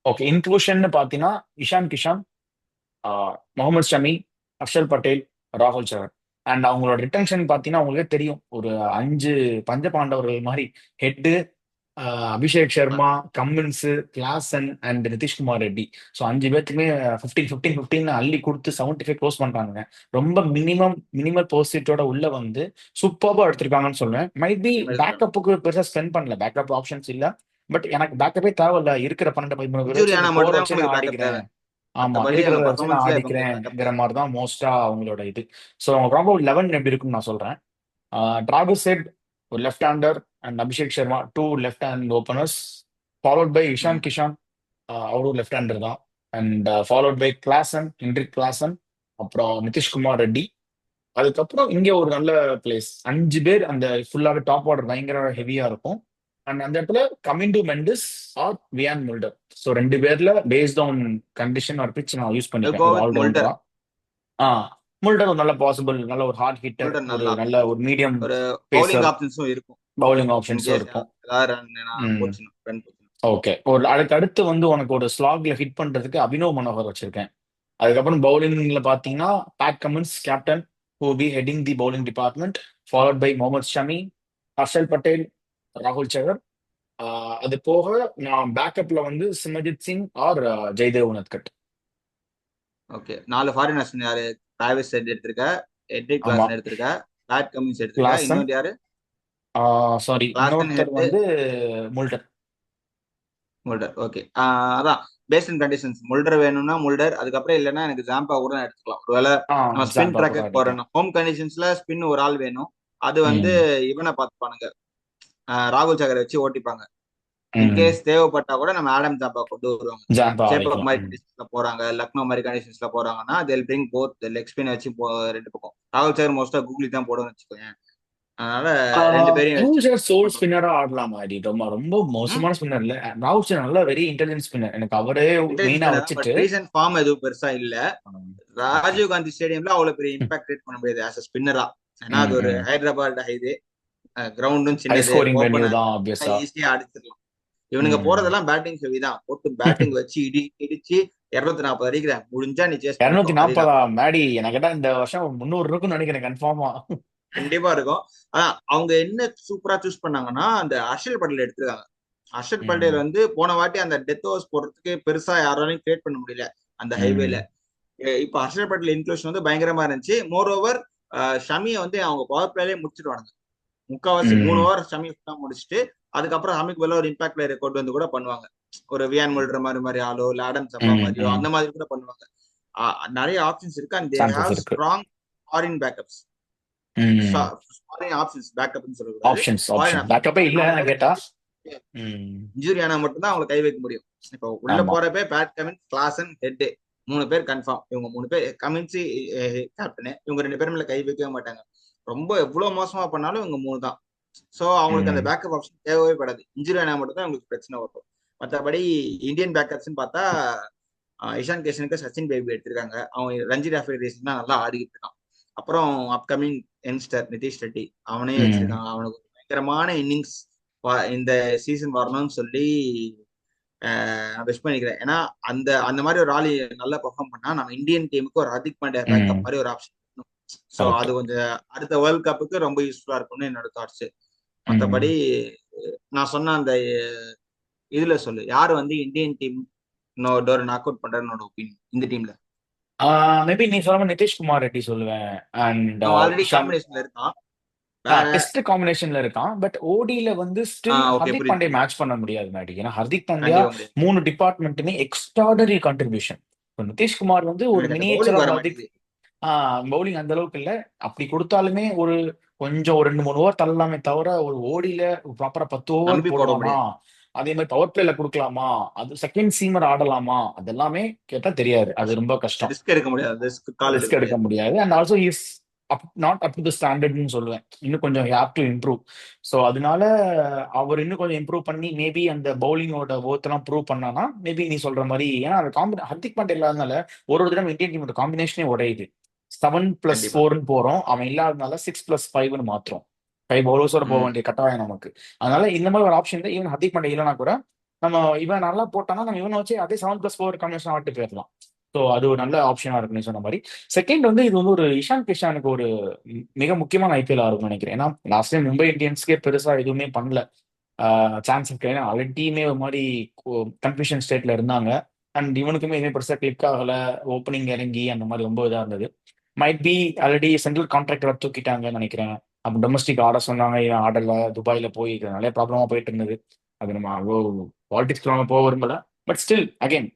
ஓகே இன்க்ளூஷன் பார்த்தீங்கன்னா இஷான் கிஷான், முகமது ஷமி, அக்ஷல் பட்டேல், ராகுல் சகர். அண்ட் அவங்களோட ரிட்டன்ஷன் பார்த்தீங்கன்னா உங்களுக்கே தெரியும், ஒரு 5 பஞ்ச பாண்டவர்கள் மாதிரி. Head Abhishek Sharma, Cummins, Klaasen and Nitish Kumar Reddy. So 5 பேர்த்துக்குமே 15 அள்ளி கொடுத்து 75 க்ளோஸ் பண்றாங்க. ரொம்ப மினிமல் பர்சீட்டோட உள்ள வந்து சூப்பர்பா எடுத்திருக்காங்கன்னு சொல்லுவேன். மைபி பேக்கப்புக்கு பெருசா ஸ்பெண்ட் பண்ணல, பேக்கப் ஆப்ஷன்ஸ் இல்ல. பட் எனக்கு பேக்கப்பே தேவையில்ல, இருக்கிற 12 13 பேர் இன்ஜுரி வச்சு ஆனா இந்த கோர் மட்டும் தான் வச்சு நான் உங்களுக்கு பேக்கப் ஆடிக்கிறேன். தேவை. ஆமா, மற்றபடி அங்க இருக்கிறத வச்சு நான் பர்ஃபார்மன்ஸ்ல இப்போ உங்களுக்கு பேக்கப் ஆடிக்கிறேங்கிற தேவை. மாதிரி தான் மோஸ்டா அவங்களோட இது. ஸோ அவங்க ப்ராபபிள் 11 எப்படி இருக்குன்னு நான் சொல்றேன். டிராவிஸ் ஹெட் ஒரு left hander and Abhishek Sharma 2 left hand openers, followed by Ishan hmm. Kishan, அவரும் லெஃப்ட் ஹேண்டர் தான். And followed by Klaasen, Heinrich Klaasen, அப்புறம் நிதிஷ்குமார் ரெட்டி. அதுக்கப்புறம் இங்க ஒரு நல்ல பிளேஸ் 5 பேர் அந்த ஃபுல்லாவே டாப் ஆர்டர் பயங்கர ஹெவியா இருக்கும். அண்ட் அந்த இடத்துல coming to Mendis or Wiaan Mulder. So 2 பேர்ல based on condition or pitch நான் யூஸ் பண்ணிப்பேன் ஒரு கோவித் முல்டர். ஆல்ரவுண்டரா. ஆ முல்டர் ஒரு நல்ல பாசிபிள், நல்ல ஒரு ஹார்ட் ஹிட்டர், முல்டன் ஒரு நல்லா நல்ல ஒரு மீடியம் ஒரு பவுலிங் பேசர், ஆப்ஷன்ஸும் இருக்கும். பவுலிங் ஆப்ஷன்ஸும் இன்கேஸ் இருக்கும். ஏதாவது ரன் ம். போச்சுன்னா ரன் போச்சுன்னா. ஓகே. ஒரு அதுக்கு அடுத்து வந்து உனக்கு ஒரு ஸ்லாக்ல ஹிட் பண்றதுக்கு அபினவ் மனோகர் வச்சிருக்கேன். அதுக்கப்புறம் பவுலிங்ல பாத்தீங்கன்னா Pat Cummins captain, who will be heading the bowling department, followed by Mohammed Shami, Harshal Patel, ராகுல் சகர். அது போக நான் பேக்கப்ல வந்து Simarjeet Singh or Jaydev Unadkat. Okay, 4 foreigners யாரு? டிராவிஸ் ஹெட் எடுத்திருக்க, எட்ரிக் ஆமா. கிளாசன் எடுத்திருக்க, பேட் கமின்ஸ் எடுத்திருக்க, கிளாசன், இன்னொரு யாரு? சாரி கிளாசன் இன்னொருத்தர் ஹெட், வந்து முல்டர். முல்டர். ஓகே, அதான் பேஸ்ட் இன் கண்டிஷன்ஸ். முல்டர் வேணும்னா முல்டர், அதுக்கப்புறம் இல்லைன்னா எனக்கு ஜாம்பா கூட நான் எடுத்துக்கலாம். ஒருவேளை ஆ நம்ம ஸ்பின் ஜாம்பா கூட ட்ராக்கர் அடிக்கலாம். போறோம், ஹோம் கண்டிஷன்ஸ்ல ஸ்பின் ஒரு ஆள் வேணும். அது வந்து ம். இவனை பார்த்துப்பானுங்க, ராகுல் சகரை வச்சு ஓட்டிப்பாங்க. ம். இன்கேஸ் தேவைப்பட்டா கூட நம்ம ஆடம் ஜாம்பா கொண்டு வருவாங்க. ஜாம்பா சேப்பக் ஆடிக்கலாம். மாதிரி கண்டிஷன்ஸ்ல போறாங்க, லக்னோ மாதிரி கண்டிஷன்ஸ்ல போறாங்கன்னா they'll bring both leg spin வச்சு ரெண்டு பக்கம். ராகுல் சகர் மோஸ்டா கூகுளி தான் போடுவேன்னு வச்சுக்கோங்க. அதனால ரெண்டு பேரையும் வச்சு ராகுல் சார் சோல் பண்றோம். ஸ்பின்னரா ஆடலாமா அடி? ரொம்ப ரொம்ப ம், மோசமான ஸ்பின்னர் இல்ல. ராகுல் சார் நல்ல வெரி இன்டெலிஜென்ட் ஸ்பின்னர். எனக்கு அவரே இன்டெலிஜென்ஸ் மெயினா ஸ்பின்னர் தான், பட் வச்சுட்டு. ரீசன்ட் ஃபார்ம் எதுவும் பெருசா இல்ல. ஓகே. ராஜீவ் காந்தி ஸ்டேடியம்ல அவ்வளவு பெரிய இம்பாக்ட் கிரியேட் பண்ண முடியாது ஆஸ் அ ஸ்பின்னரா. ஏன்னா அது ம். ஒரு ம். ஹைதராபாத் ஹைவே, கிரவுண்டும் ஹை சின்னது, ஸ்கோரிங் வென்யூ ஓப்பனர் தான் ஆப்வியஸா. ஈஸியா அடிச்சிடலாம். இவனுங்க ம். போறதெல்லாம் பேட்டிங் ஹெவி தான், போட்டு பேட்டிங் வச்சு இடிச்சு 240 அடிக்கிறேன், முடிஞ்சா நீ சேஸ் பண்ணிக்கோ, அதுதான் 240 மேடி எனக்கு கேட்டா இந்த வருஷம் 300 இருக்கும்னு நினைக்கிறேன் கன்ஃபார்மா. கண்டிப்பா இருக்கும். அதான் அவங்க என்ன சூப்பரா சூஸ் பண்ணாங்கன்னா அந்த ஹர்ஷல் பட்டேல் எடுத்திருக்காங்க. ஹர்ஷல் பட்டேல் ம். வந்து போன வாட்டி அந்த டெத் ஓவர்ஸ் போடுறதுக்கு பெருசா யாராலையும் கிரியேட் பண்ண முடியல அந்த ஹைவேல. ம். இப்ப ஹர்ஷல் பட்டேல் இன்க்ளூஷன் வந்து பயங்கரமா இருந்துச்சு. மோர் ஓவர் ஷமியை வந்து அவங்க பவர் பிளேலே முடிச்சிருவானுங்க. முக்கால்வாசி 3 ம். ஓவர் ஷமி முடிச்சுட்டு அதுக்கப்புறம் ஷமிக்கு பதிலா ஒரு இம்பாக்ட் பிளேயரை கொண்டு வந்து கூட பண்ணுவாங்க. ஒரு வியான் முல்டர் மாதிரி மாதிரி ஆளோ, இல்ல ஆடம் சம்பா ம். மாதிரியோ ம். அந்த மாதிரி கூட பண்ணுவாங்க. நிறைய ஆப்ஷன்ஸ் இருக்கு அண்ட் தே சான்சஸ் ஹேவ் இருக்கு. Strong foreign backups. ம். ஃபாரின் ஆப்ஷன்ஸ், பேக்கப்னு சொல்லக்கூடாது, ஆப்ஷன்ஸ் ஃபாரின் ஆப்ஷன் ஆப்ஷன்ஸ். பேக்கப்பே இல்ல நம்ம நான் கேட்டா. ம். இன்ஜுரி ஆனா மட்டும்தான் அவங்களை கை வைக்க முடியும். இப்போ உள்ள ஆமா. போறப்ப பேட் கமின்ஸ், கிளாசன், ஹெட் 3 பேர் கன்ஃபார்ம். இவங்க 3 பேர் கமின்ஸ், கேப்டன், இவங்க 2 பேரும் கை வைக்கவே மாட்டாங்க. ரொம்ப எவ்வளவு மோசமா பண்ணாலும் இவங்க 3 தான். சோ அவங்களுக்கு அந்த ம். பேக்கப் ஆப்ஷன் தேவையே படாது. இன்ஜுரி ஆனா மட்டும் தான் உங்களுக்கு பிரச்சனை வரும். மற்றபடி இந்தியன் பேக்கப்ஸ் பார்த்தா இஷான் கிஷனுக்கு சச்சின் பேபி எடுத்திருக்காங்க. அவன் ரஞ்சி டிராபி ரேசிங் தான் நல்லா ஆடிக்கிட்டு இருக்கான். அப்புறம் அப்கமிங் யங்ஸ்டர் நிதிஷ் ரெட்டி அவனையும் ம். வச்சிருக்காங்க. அவனுக்கு ஒரு பயங்கரமான இன்னிங்ஸ் இந்த சீசன் வரணும்னு சொல்லி விஷ் பண்ணிக்கிறேன். ஏன்னா அந்த அந்த மாதிரி ஒரு ஆள் நல்லா பெர்ஃபார்ம் பண்ணா நம்ம இந்தியன் டீமுக்கு ஒரு ஹர்திக் பாண்டியா பேக்கப் ம். மாதிரி ஒரு ஆப்ஷன். So correct. அது கொஞ்சம் அடுத்த வேர்ல்ட் கப்புக்கு ரொம்ப யூஸ்ஃபுல்லா இருக்கும்னு என்னோட தாட்ஸ். மற்றபடி ம். நான் சொன்ன அந்த இதுல சொல்லு, யாரு வந்து Indian team door knock out பண்றேன்னு ஒப்பீனியன் இந்த டீம்ல? மேபி நீ சொல்ற மாதிரி நிதிஷ்குமார் ரெட்டி சொல்லுவேன். அண்ட் அவன் ஆல்ரெடி ஷம். காம்பினேஷன்ல இருக்கான். வேற டெஸ்ட் காம்பினேஷன்ல இருக்கான். பட் ஓடியில வந்து ஸ்டில் ஓகே, ஹர்திக் புரியுது பாண்டியா புரியுது. மேட்ச் பண்ண முடியாது மேடி. ஏன்னா ஹர்திக் பாண்டியா கண்டிப்பா முடியாது. 3 டிபார்ட்மெண்ட்டுமே எக்ஸ்ட்ராடனரி கான்ட்ரிபியூஷன். நிதிஷ்குமார் வந்து ஒரு எனக்கு அந்த மினியேச்சர் பவுலிங் ஆஃப் வர ஹர்திக். மாட்டேங்குது. பவுலிங் அந்த அளவுக்கு இல்ல. அப்படி கொடுத்தாலுமே ஒரு கொஞ்சம் ஒரு 2 3 ஓவர் தள்ளலாமே தவிர ஒரு ஓடியில ப்ராப்பரா 10 ஓவர் நம்பி போட போடுவானா? முடியாது. அதே மாதிரி பவர் பிளேல கொடுக்கலாமா? அது செகண்ட் சீமர் ஆடலாமா? அதெல்லாமே கேட்டா தெரியாது. அது ரொம்ப கஷ்டம். ரிஸ்க் எடுக்க முடியாது, ரிஸ்க் கால் எடுக்க ரிஸ்க் எடுக்க முடியாது. முடியாது. And also is not up to the ஸ்டாண்டர்ட்னு சொல்லுவேன். இன்னும் கொஞ்சம் ஹேவ் டு இம்ப்ரூவ். ஸோ அதனால அவர் இன்னும் கொஞ்சம் இம்ப்ரூவ் பண்ணி மேபி அந்த பவுலிங்கோட ஒர்த் எல்லாம் ப்ரூவ் பண்ணானா மேபி நீ சொல்ற மாதிரி. ஏன்னா அந்த ஹர்திக் பாண்டியா இல்லாதனால ஒரு ஒரு தடவை இந்தியன் டீமோட காம்பினேஷனே உடையுது. 7 + கண்டிப்பா. 4ன்னு போறோம். அவன் இல்லாதனால 6 + 5ன்னு மாத்துறோம். 5 பவுலர்ஸோட போக ம். வேண்டிய கட்டாயம் நமக்கு. அதனால இந்த மாதிரி ஒரு ஆப்ஷன் ஈவன் ஹர்திக் பாண்டியா இல்லைனா கூட நம்ம இவன் நல்லா போட்டானா நம்ம இவனை வச்சு அதே 7 + 4 காம்பினேஷன் ஆட்டு போயிடலாம். ஸோ அது ஒரு நல்ல ஆப்ஷனா இருக்கு நீ சொன்ன மாதிரி. செகண்ட் வந்து இது வந்து ஒரு இஷான் கிஷானுக்கு ஒரு மிக முக்கியமான ஐபிஎல் இருக்கும்னு நினைக்கிறேன். ஏன்னா லாஸ்ட் டைம் மும்பை இந்தியன்ஸ்க்கே பெருசா எதுவுமே பண்ணல. சான்ஸ் இருக்கு. ஏன்னா ஆல்ரெடி டீமே ஒரு மாதிரி கன்ஃபியூஷன் ஸ்டேட்ல இருந்தாங்க. அண்ட் இவனுக்குமே எதுவுமே பெருசா கிளிக் ஆகல. ஓப்பனிங் இறங்கி அந்த மாதிரி ரொம்ப இதா இருந்தது. Might be already central contract வர தூக்கிட்டாங்கன்னு நினைக்கிறேன். அப்போ டொமஸ்டிக் ஆட சொன்னாங்க, இவன் ஆடல. துபாயில போய் இது நிறைய ப்ராப்ளமா போயிட்டு இருந்தது. அது நம்ம அவ்வளோ பாலிடிக்ஸ் போக விரும்பல. பட் ஸ்டில் அகைன்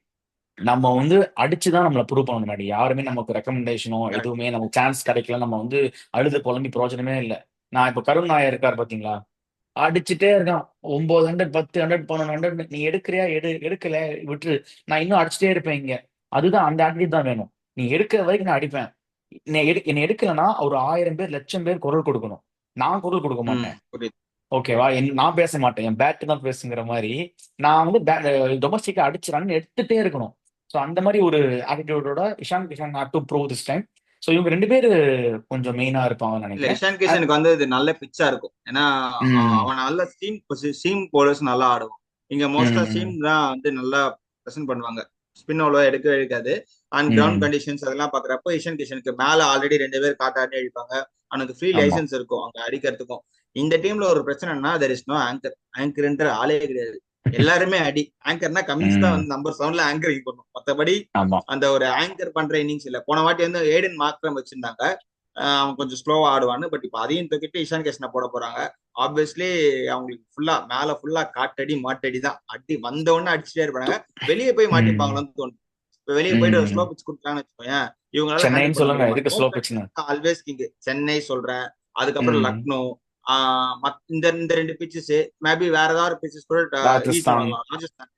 நம்ம வந்து அடிச்சுதான் நம்மளை ப்ரூவ் பண்ண முன்னாடி யாருமே நமக்கு ரெக்கமெண்டேஷனோ கரெக்ட். எதுவுமே நமக்கு சான்ஸ் கிடைக்கல. நம்ம வந்து அழுது புலம்பி பிரயோஜனமே இல்லை. நான் இப்ப கருண் நாயர் இருக்கார் பாத்தீங்களா? அடிச்சுட்டே இருக்கான். 900 1000 1100 நீ எடுக்கிறியா எடுக்கல விட்டுரு. நான் இன்னும் அடிச்சுட்டே இருப்பேன் இங்க. அதுதான் அந்த ஆட்டிடியூட் தான் வேணும். நீ எடுக்கிற வரைக்கும் நான் அடிப்பேன். என்னை எடுக்கலைன்னா ஒரு 1000 பேர் 1,00,000 பேர் குரல் கொடுக்கணும். நான் குரல் கொடுக்க ம், மாட்டேன். புரியுது. ஓகேவா? நான் பேச மாட்டேன். என் பேட் தான் பேசுங்கிற மாதிரி. நான் வந்து டொமஸ்டிக்கா அடிச்சு ரன் எடுத்துட்டே இருக்கணும். ஸோ அந்த மாதிரி ஒரு ஆட்டிடியூடோட Ishan Kishan had to prove this time. So இவங்க 2 பேரு கொஞ்சம் மெயினா இருப்பாங்கன்னு இல்ல நினைக்கிறேன். இஷான் கிஷனுக்கு வந்து இது நல்ல பிச்சா இருக்கும். ஏன்னா ம், அவன் நல்ல சீம் போலர்ஸ் நல்லா ஆடுவான். இங்க மோஸ்டா சீம் ம், தான் வந்து நல்லா பிரசன்ட் பண்ணுவாங்க. ஸ்பின் அவ்வளோ எடுக்கவே எடுக்காது. அண்ட் கிரவுண்ட் ம். கண்டிஷன்ஸ் அதெல்லாம் பாக்குறப்போ இஷான் கிஷனுக்கு மேல ஆல்ரெடி 2 பேர் காட்டாடி அடிப்பாங்க. அவனுக்கு ஃப்ரீ ஆமா. லைசன்ஸ் இருக்கும் அங்க அடிக்கிறதுக்கும். இந்த டீம்ல ஒரு பிரச்சனைனா தெர் இஸ் நோ ஆங்கர். ஆங்கர்ன்ற ஆளே கிடையாது. எல்லாருமே அடி. ஆங்கர்னா கமின்ஸ் தான் ம். வந்து நம்பர் 7ல ஆங்கரிங் பண்ணும். மத்தபடி ஆமா. அந்த ஒரு ஆங்கர் பண்ற இன்னிங்ஸ் இல்ல. போன வாட்டி வந்து ஏடன் மார்க்ரம் வச்சிருந்தாங்க. அவன் கொஞ்சம் ஸ்லோவா ஆடுவான்னு. பட் இப்போ அதையும் தூக்கிட்டு இஷான் கிஷனை போட போறாங்க. ஆப்வியஸ்லி அவங்களுக்கு ஃபுல்லா மேல ஃபுல்லா காட்டடி மாட்டடி தான். அடி வந்த உடனே அடிச்சுட்டே இருப்பாங்க. வெளியே போய் ம், மாட்டிப்பாங்களோன்னு தோணும். இப்போ வெளியே போயிட்டு ஒரு ஸ்லோ ம். பிச் கொடுத்தாங்கன்னு வச்சுக்கோயேன், இவங்களால ஹேண்டில் சென்னைன்னு பண்ண சொல்லுங்க. முடியுமா? எதுக்கு ஹோம் ஸ்லோ பிச்சுன்னு? Condition always king. சென்னை சொல்றேன், அதுக்கப்புறம் ம். லக்னோ, இந்த இந்த 2 பிச்சஸ் மேபி வேற ஏதாவது பிச்சஸ் கூட ஈஸி ராஜஸ்தான். வாங்கலாம். ராஜஸ்தான்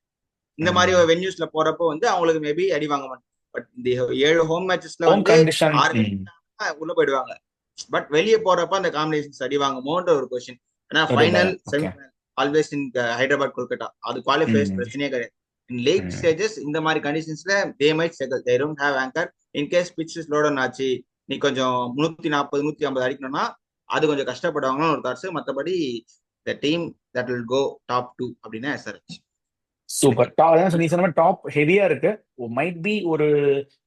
இந்த மாதிரி ம். வென்யூஸ்ல போறப்போ வந்து அவங்களுக்கு மேபி அடி வாங்க மாட்டாங்க. பட் இந்த 7 ஹோம் மேட்சஸ்ல ஹோம் வந்து கண்டிஷன். 6 ம். உள்ள போயிடுவாங்க. பட் வெளியே போறப்ப அந்த காம்பினேஷன்ஸ் அடி வாங்குமோன்ற ஒரு கொஸ்டின். ஏன்னா ஒரு ஃபைனல் பயம். Okay. Semi-final always in Hyderabad Kolkata அது குவாலிஃபயர்ஸ் ம், பிரச்சனையே கிடையாது. இன் லேட் ம். ஸ்டேஜஸ் இந்த மாதிரி கண்டிஷன்ஸ்ல they might struggle. They don't have anchor. In case pitch லோடன் ஆச்சு, நீ கொஞ்சம் 140 150 அடிக்கணும்னா அது கொஞ்சம் கஷ்டப்படுவாங்கன்னு ஒரு தாட்ஸ். மற்றபடி the team that will go top 2 அப்படின்னா எஸ்ஆர்ஹெச் எனக்கு. சூப்பர். நீ சொன்ன மாதிரி டாப் ஹெவியா இருக்கு. மைட் பி ஒரு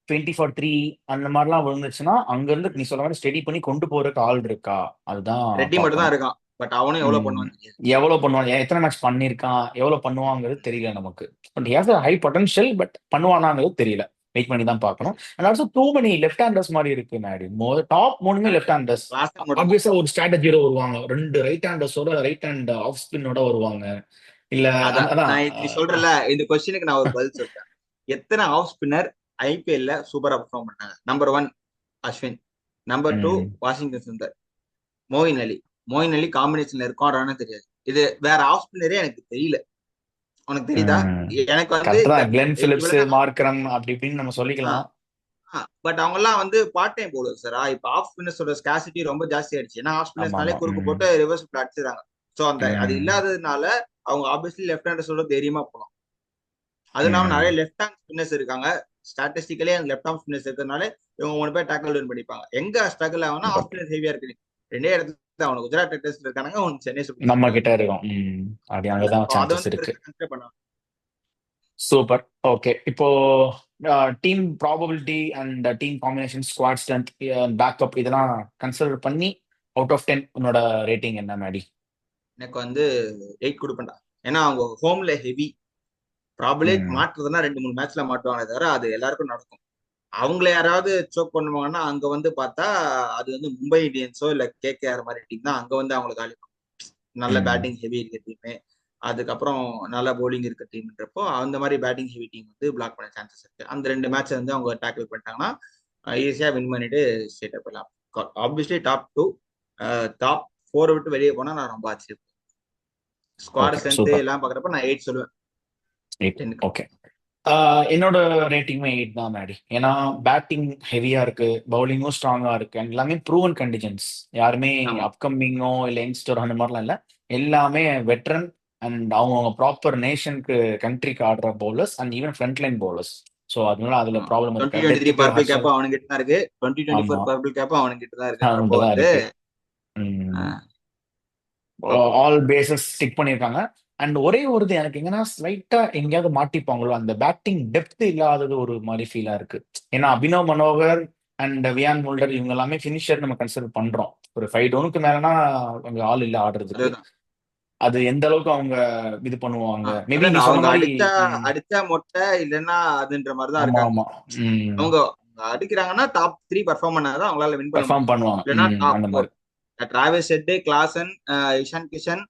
20 for 3 அந்த மாதிரிலாம் விழுந்துச்சுன்னா அங்க இருந்து நீ சொல்ற மாதிரி ஸ்டெடி பண்ணி கொண்டு போறதுக்கு ஆள் இருக்கா, அதுதான் ரெட்டி மட்டும் தான் பார்க்கணும். இருக்கான். பட் அவனும் எவ்வளவு ம். பண்ணுவான்னு தெரியாது. எவ்வளவு பண்ணுவான், எத்தனை மேட்ச் பண்ணியிருக்கான், எவ்வளவு பண்ணுவாங்கிறது தெரியல நமக்கு. But has a high potential, but பண்ணுவானாங்கிறது தெரியல. வெயிட் பண்ணி தான் பார்க்கணும். And also too many left handers மாதிரி இருக்கு மேடி. டாப் 3மே லெஃப்ட் ஹேண்டர்ஸ். கிளாஸ் மட்டும் தான். ஆப்வியஸா ஒரு ஸ்ட்ராட்டஜியோட வருவாங்க. 2 ரைட் ஹேண்டர்ஸோட ரைட் ஹேண்ட் ஆஃப் ஸ்பின்னோட வருவாங்க. இல்ல அதான் அதான். நான் நீ சொல்றல இந்த கொஸ்டினுக்கு நான் ஒரு பதில் சொல்றேன். எத்தனை ஆஃப் ஸ்பின்னர் ஐபிஎல்ல சூப்பரா பெர்ஃபார்ம் பண்ணாங்க? நம்பர் 1 அஸ்வின், நம்பர் 2 ம், வாஷிங்டன் சுந்தர், மோயின் அலி. மோயின் அலி காம்பினேஷன்ல இருக்கான்னு தெரியாது. இது வேற ஆஃப் ஸ்பின்னரே எனக்கு தெரியல. உனக்கு தெரியுதா? ம். எனக்கு வந்து கரெக்ட் தான். கிளென் பிலிப்ஸ், இவ்வளவு மார்க்கரம் அப்படி இப்படின்னு நம்ம சொல்லிக்கலாம். பட் அவங்க எல்லாம் வந்து பார்ட் டைம் போடுவாங்க சார். இப்ப ஆஃப் ஸ்பின்னர்ஸோட ஸ்காசிட்டி ரொம்ப ஜாஸ்தி ஆயிடுச்சு. ஏன்னா ஆஃப் ஆமா, ஸ்பின்னர்ஸ்னாலே ஆமா. குறுக்கு ம், போட்டு ரிவர்ஸ் அடிச்சிடறாங்க. சோ அந்த அது ம், இல்லாததுனால அவங்க ஆப்வியஸ்லி லெஃப்ட் ஹேண்டர்ஸோட தைரியமா போகலாம். அது இல்லாம நிறைய ம். லெஃப்ட் ஹேண்ட் ஸ்பின்னர்ஸ் இருக்காங்க. ஸ்டாட்டிஸ்டிக்கலே அந்த லெஃப்ட் ஹேண்ட் ஸ்பின்னர்ஸ் இருக்கிறதுனால இவங்க 3 பேர் டேக்கிள் வின் பண்ணிப்பாங்க. எங்க ஸ்ட்ரகிள் ஆகும்னா ஆஃப் சூப்பர். ஸ்பின்னர் ஹெவியா இருக்கு. 2 இடத்துல அவனுக்கு குஜராத் டைட்டன்ஸ்ல இருக்கானுங்க, அவனுக்கு சென்னை சூப்பர் நம்ம கிங்ஸ்ல கிட்ட இருக்காங்க. இருக்கோம். அப்படி அங்கதான் அதை சான்சஸ் வந்து இருக்கு. பெருசா கன்சிடர் பண்ணுவாங்க. சூப்பர். ஓகே. இப்போ team probability and team combination, squad strength, backup இதெல்லாம் கன்சிடர் பண்ணி அவுட் ஆஃப் 10 உன்னோட ரேட்டிங் என்ன மேடி? எனக்கு வந்து 8 கொடுப்பேன்டா. ஏன்னா அவங்க ஹோம்ல ஹெவி. ப்ராபபிளே ம், மாற்றுறதுனா 2 3 மேட்ச்ல மாட்டுவாங்க தவிர அது எல்லாருக்கும் நடக்கும். அவங்கள யாராவது சோக் பண்ணுவாங்கன்னா அங்க வந்து பார்த்தா அது வந்து மும்பை இந்தியன்ஸோ இல்ல கேகேஆர் மாதிரி டீம் தான் அங்க வந்து அவங்களுக்கு காலி. நல்ல ம். பேட்டிங் ஹெவி இருக்க டீம், அதுக்கப்புறம் நல்ல போலிங் இருக்க டீம்ன்றப்போ அந்த மாதிரி பேட்டிங் ஹெவி டீம் வந்து பிளாக் பண்ண சான்சஸ் இருக்கு. அந்த 2 மேட்ச் வந்து அவங்க டேக்கிள் பண்ணிட்டாங்கன்னா ஈஸியா வின் பண்ணிட்டு ஸ்டேட் போயிடலாம். Obviously top 2. டாப் 4 விட்டு வெளியே போனா நான் ரொம்ப ஆச்சரியம். Squad okay. Strength super. எல்லாம் பாக்குறப்ப நான் 8 சொல்லுவேன். 8. 10க்கு. ஓகே. என்னோட ரேட்டிங்குமே 8 தான் மேடி. ஏன்னா பேட்டிங் ஹெவியா இருக்கு, பவுலிங்கும் ஸ்ட்ராங்கா இருக்கு, and எல்லாமே ப்ரூவன் கண்டிஷன்ஸ். யாருமே ஆமா. அப்கமிங்கோ இல்ல யங்ஸ்டர் அந்த மாதிரிலாம் இல்ல. எல்லாமே வெட்ரன் அண்ட் அவங்கவுங்க ப்ராப்பர் நேஷனுக்கு, கண்ட்ரிக்கு ஆடுற bowlers and even front line bowlers. So அதனால அதுல ப்ராப்ளம் டுவெண்ட்டி இருக்கு. டுவெண்ட்டி த்ரீ டெத்துக்கு பர்பிள் ஹர்ஷல். கேப் அவனுங்கிட்ட தான் இருக்கு. டுவெண்ட்டி டுவெண்ட்டி ஆமா, ஃபோர் பர்பிள் கேப் அவனுங்கிட்ட தான் இருக்குன்றப்போ அவங்ககிட்ட தான் வந்து இருக்கு. ம். பார்ப்போம். ஆல் பேசஸ் ஸ்டிக் பண்ணியிருக்காங்க. அண்ட் ஒரே ஒரு இது எனக்கு எங்கன்னா ஸ்லைட்டா எங்கேயாவது மாட்டிப்பாங்களோ, அந்த பேட்டிங் டெப்த் இல்லாதது ஒரு மாதிரி ஃபீலா இருக்கு. ஏன்னா Abhinav Manohar and Wiaan Mulder இவங்க எல்லாமே ஃபினிஷர் நம்ம கன்சிடர் பண்றோம். ஒரு 5 டவுனுக்கு மேலனா அங்க ஆள் இல்ல ஆடுறதுக்கு. அதுதான். அது எந்த அளவுக்கு அவங்க இது பண்ணுவாங்க, மேபி அதான் நீ சொன்ன அவங்க மாதிரி. அடிச்சா ம், அடிச்சா மொட்டை இல்லைன்னா அதுன்ற மாதிரி தான் ஆமா, இருக்காங்க. ஆமா. ம். அவங்க அடிக்கிறாங்கன்னா டாப் 3 பர்ஃபார்ம் பண்ணாதான் அவங்களால வின் பண்ண பெர்ஃபார்ம் முடியும். பண்ணுவாங்க. இல்லைன்னா டாப் அந்த மாதிரி. 4. Travis Head, Klaasen, Ishan Kishan,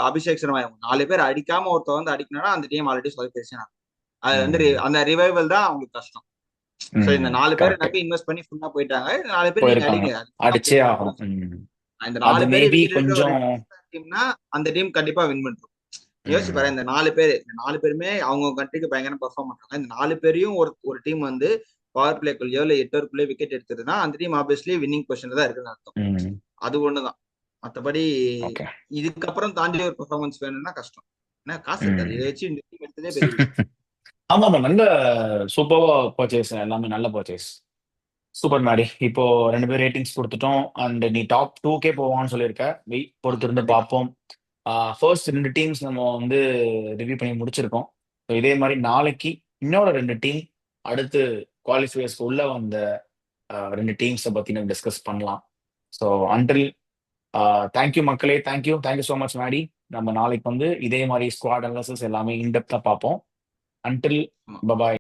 Abhishek Sharma இவங்க 4 பேர் அடிக்காம ஒருத்தர் வந்து அடிக்கணும்னா அந்த டீம் ஆல்ரெடி சொதப்பிடுச்சு. அது வந்து ம், அந்த ரிவைவல் தான் அவங்களுக்கு கஷ்டம். சோ இந்த ம். 4 பேரை கரெக்ட். நம்பி இன்வெஸ்ட் பண்ணி ஃபுல்லா போயிட்டாங்க. இந்த 4 பேர் நீங்க போயிருக்காங்க. அடிங்க, அதுதான் அடிச்சே உங்களுக்கு ஆகணும். டிஃபரன்ஸ். ம். இந்த அது 4 பேரை மேபி விக்கெட் எடுக்கிற ஒரு கொஞ்சம். டீம்னா அந்த டீம் கண்டிப்பா வின் பண்ணும். யோசிச்சு பாரு, ம், இந்த 4 பேருமே அவங்க கண்ட்ரிக்கு பயங்கர பெர்ஃபார்ம் பண்றாங்க. இந்த 4 பேரையும் ஒரு ஒரு டீம் வந்து பவர் பிளேக்குள்ளயோ இல்ல 8 ஓவருக்குள்ளேயோ விக்கெட் எடுத்ததுன்னா அந்த டீம் ஆப்வியஸ்லி வின்னிங் பொசிஷன்ல தான் இருக்குன்னு அர்த்தம். ம். அது ஒண்ணுதான். மத்தபடி ஓகே. இதுக்கப்புறம் தாண்டி ஒரு பெர்ஃபார்மன்ஸ் வேணும்னா கஷ்டம். ஏன்னா காசு இருக்காது. ம். இதை வச்சு இந்த டீம் எடுத்ததே பெரிய விஷயம். ஆமா, ஆமா. நல்ல சூப்பர்வா பர்ச்சேஸ். எல்லாமே நல்ல பர்ச்சேஸ். சூப்பர் மேடி. இப்போ 2 பேர் ரேட்டிங்ஸ் கொடுத்துட்டோம். அண்ட் நீ டாப் 2கே போவான்னு சொல்லியிருக்க. வெயிட் ஆமா பொறுத்திருந்து கண்டிப்பா. பார்ப்போம். ஃபர்ஸ்ட் 2 டீம்ஸ் நம்ம வந்து ரிவ்யூ பண்ணி முடிச்சிருக்கோம். ஸோ இதே மாதிரி நாளைக்கு இன்னொரு 2 டீம் அடுத்து குவாலிஃபயர்ஸ்க்கு உள்ள வந்த 2 டீம்ஸை பத்தி நம்ம டிஸ்கஸ் பண்ணலாம். ஸோ அன்டில் தேங்க்யூ மக்களே, தேங்க்யூ ஸோ மச் மேடி. நம்ம நாளைக்கு வந்து இதே மாதிரி ஸ்குவாட் அனாலிசிஸ் எல்லாமே இன்டெப்தா பார்ப்போம். அன்டில் ஆமா. பபாய்.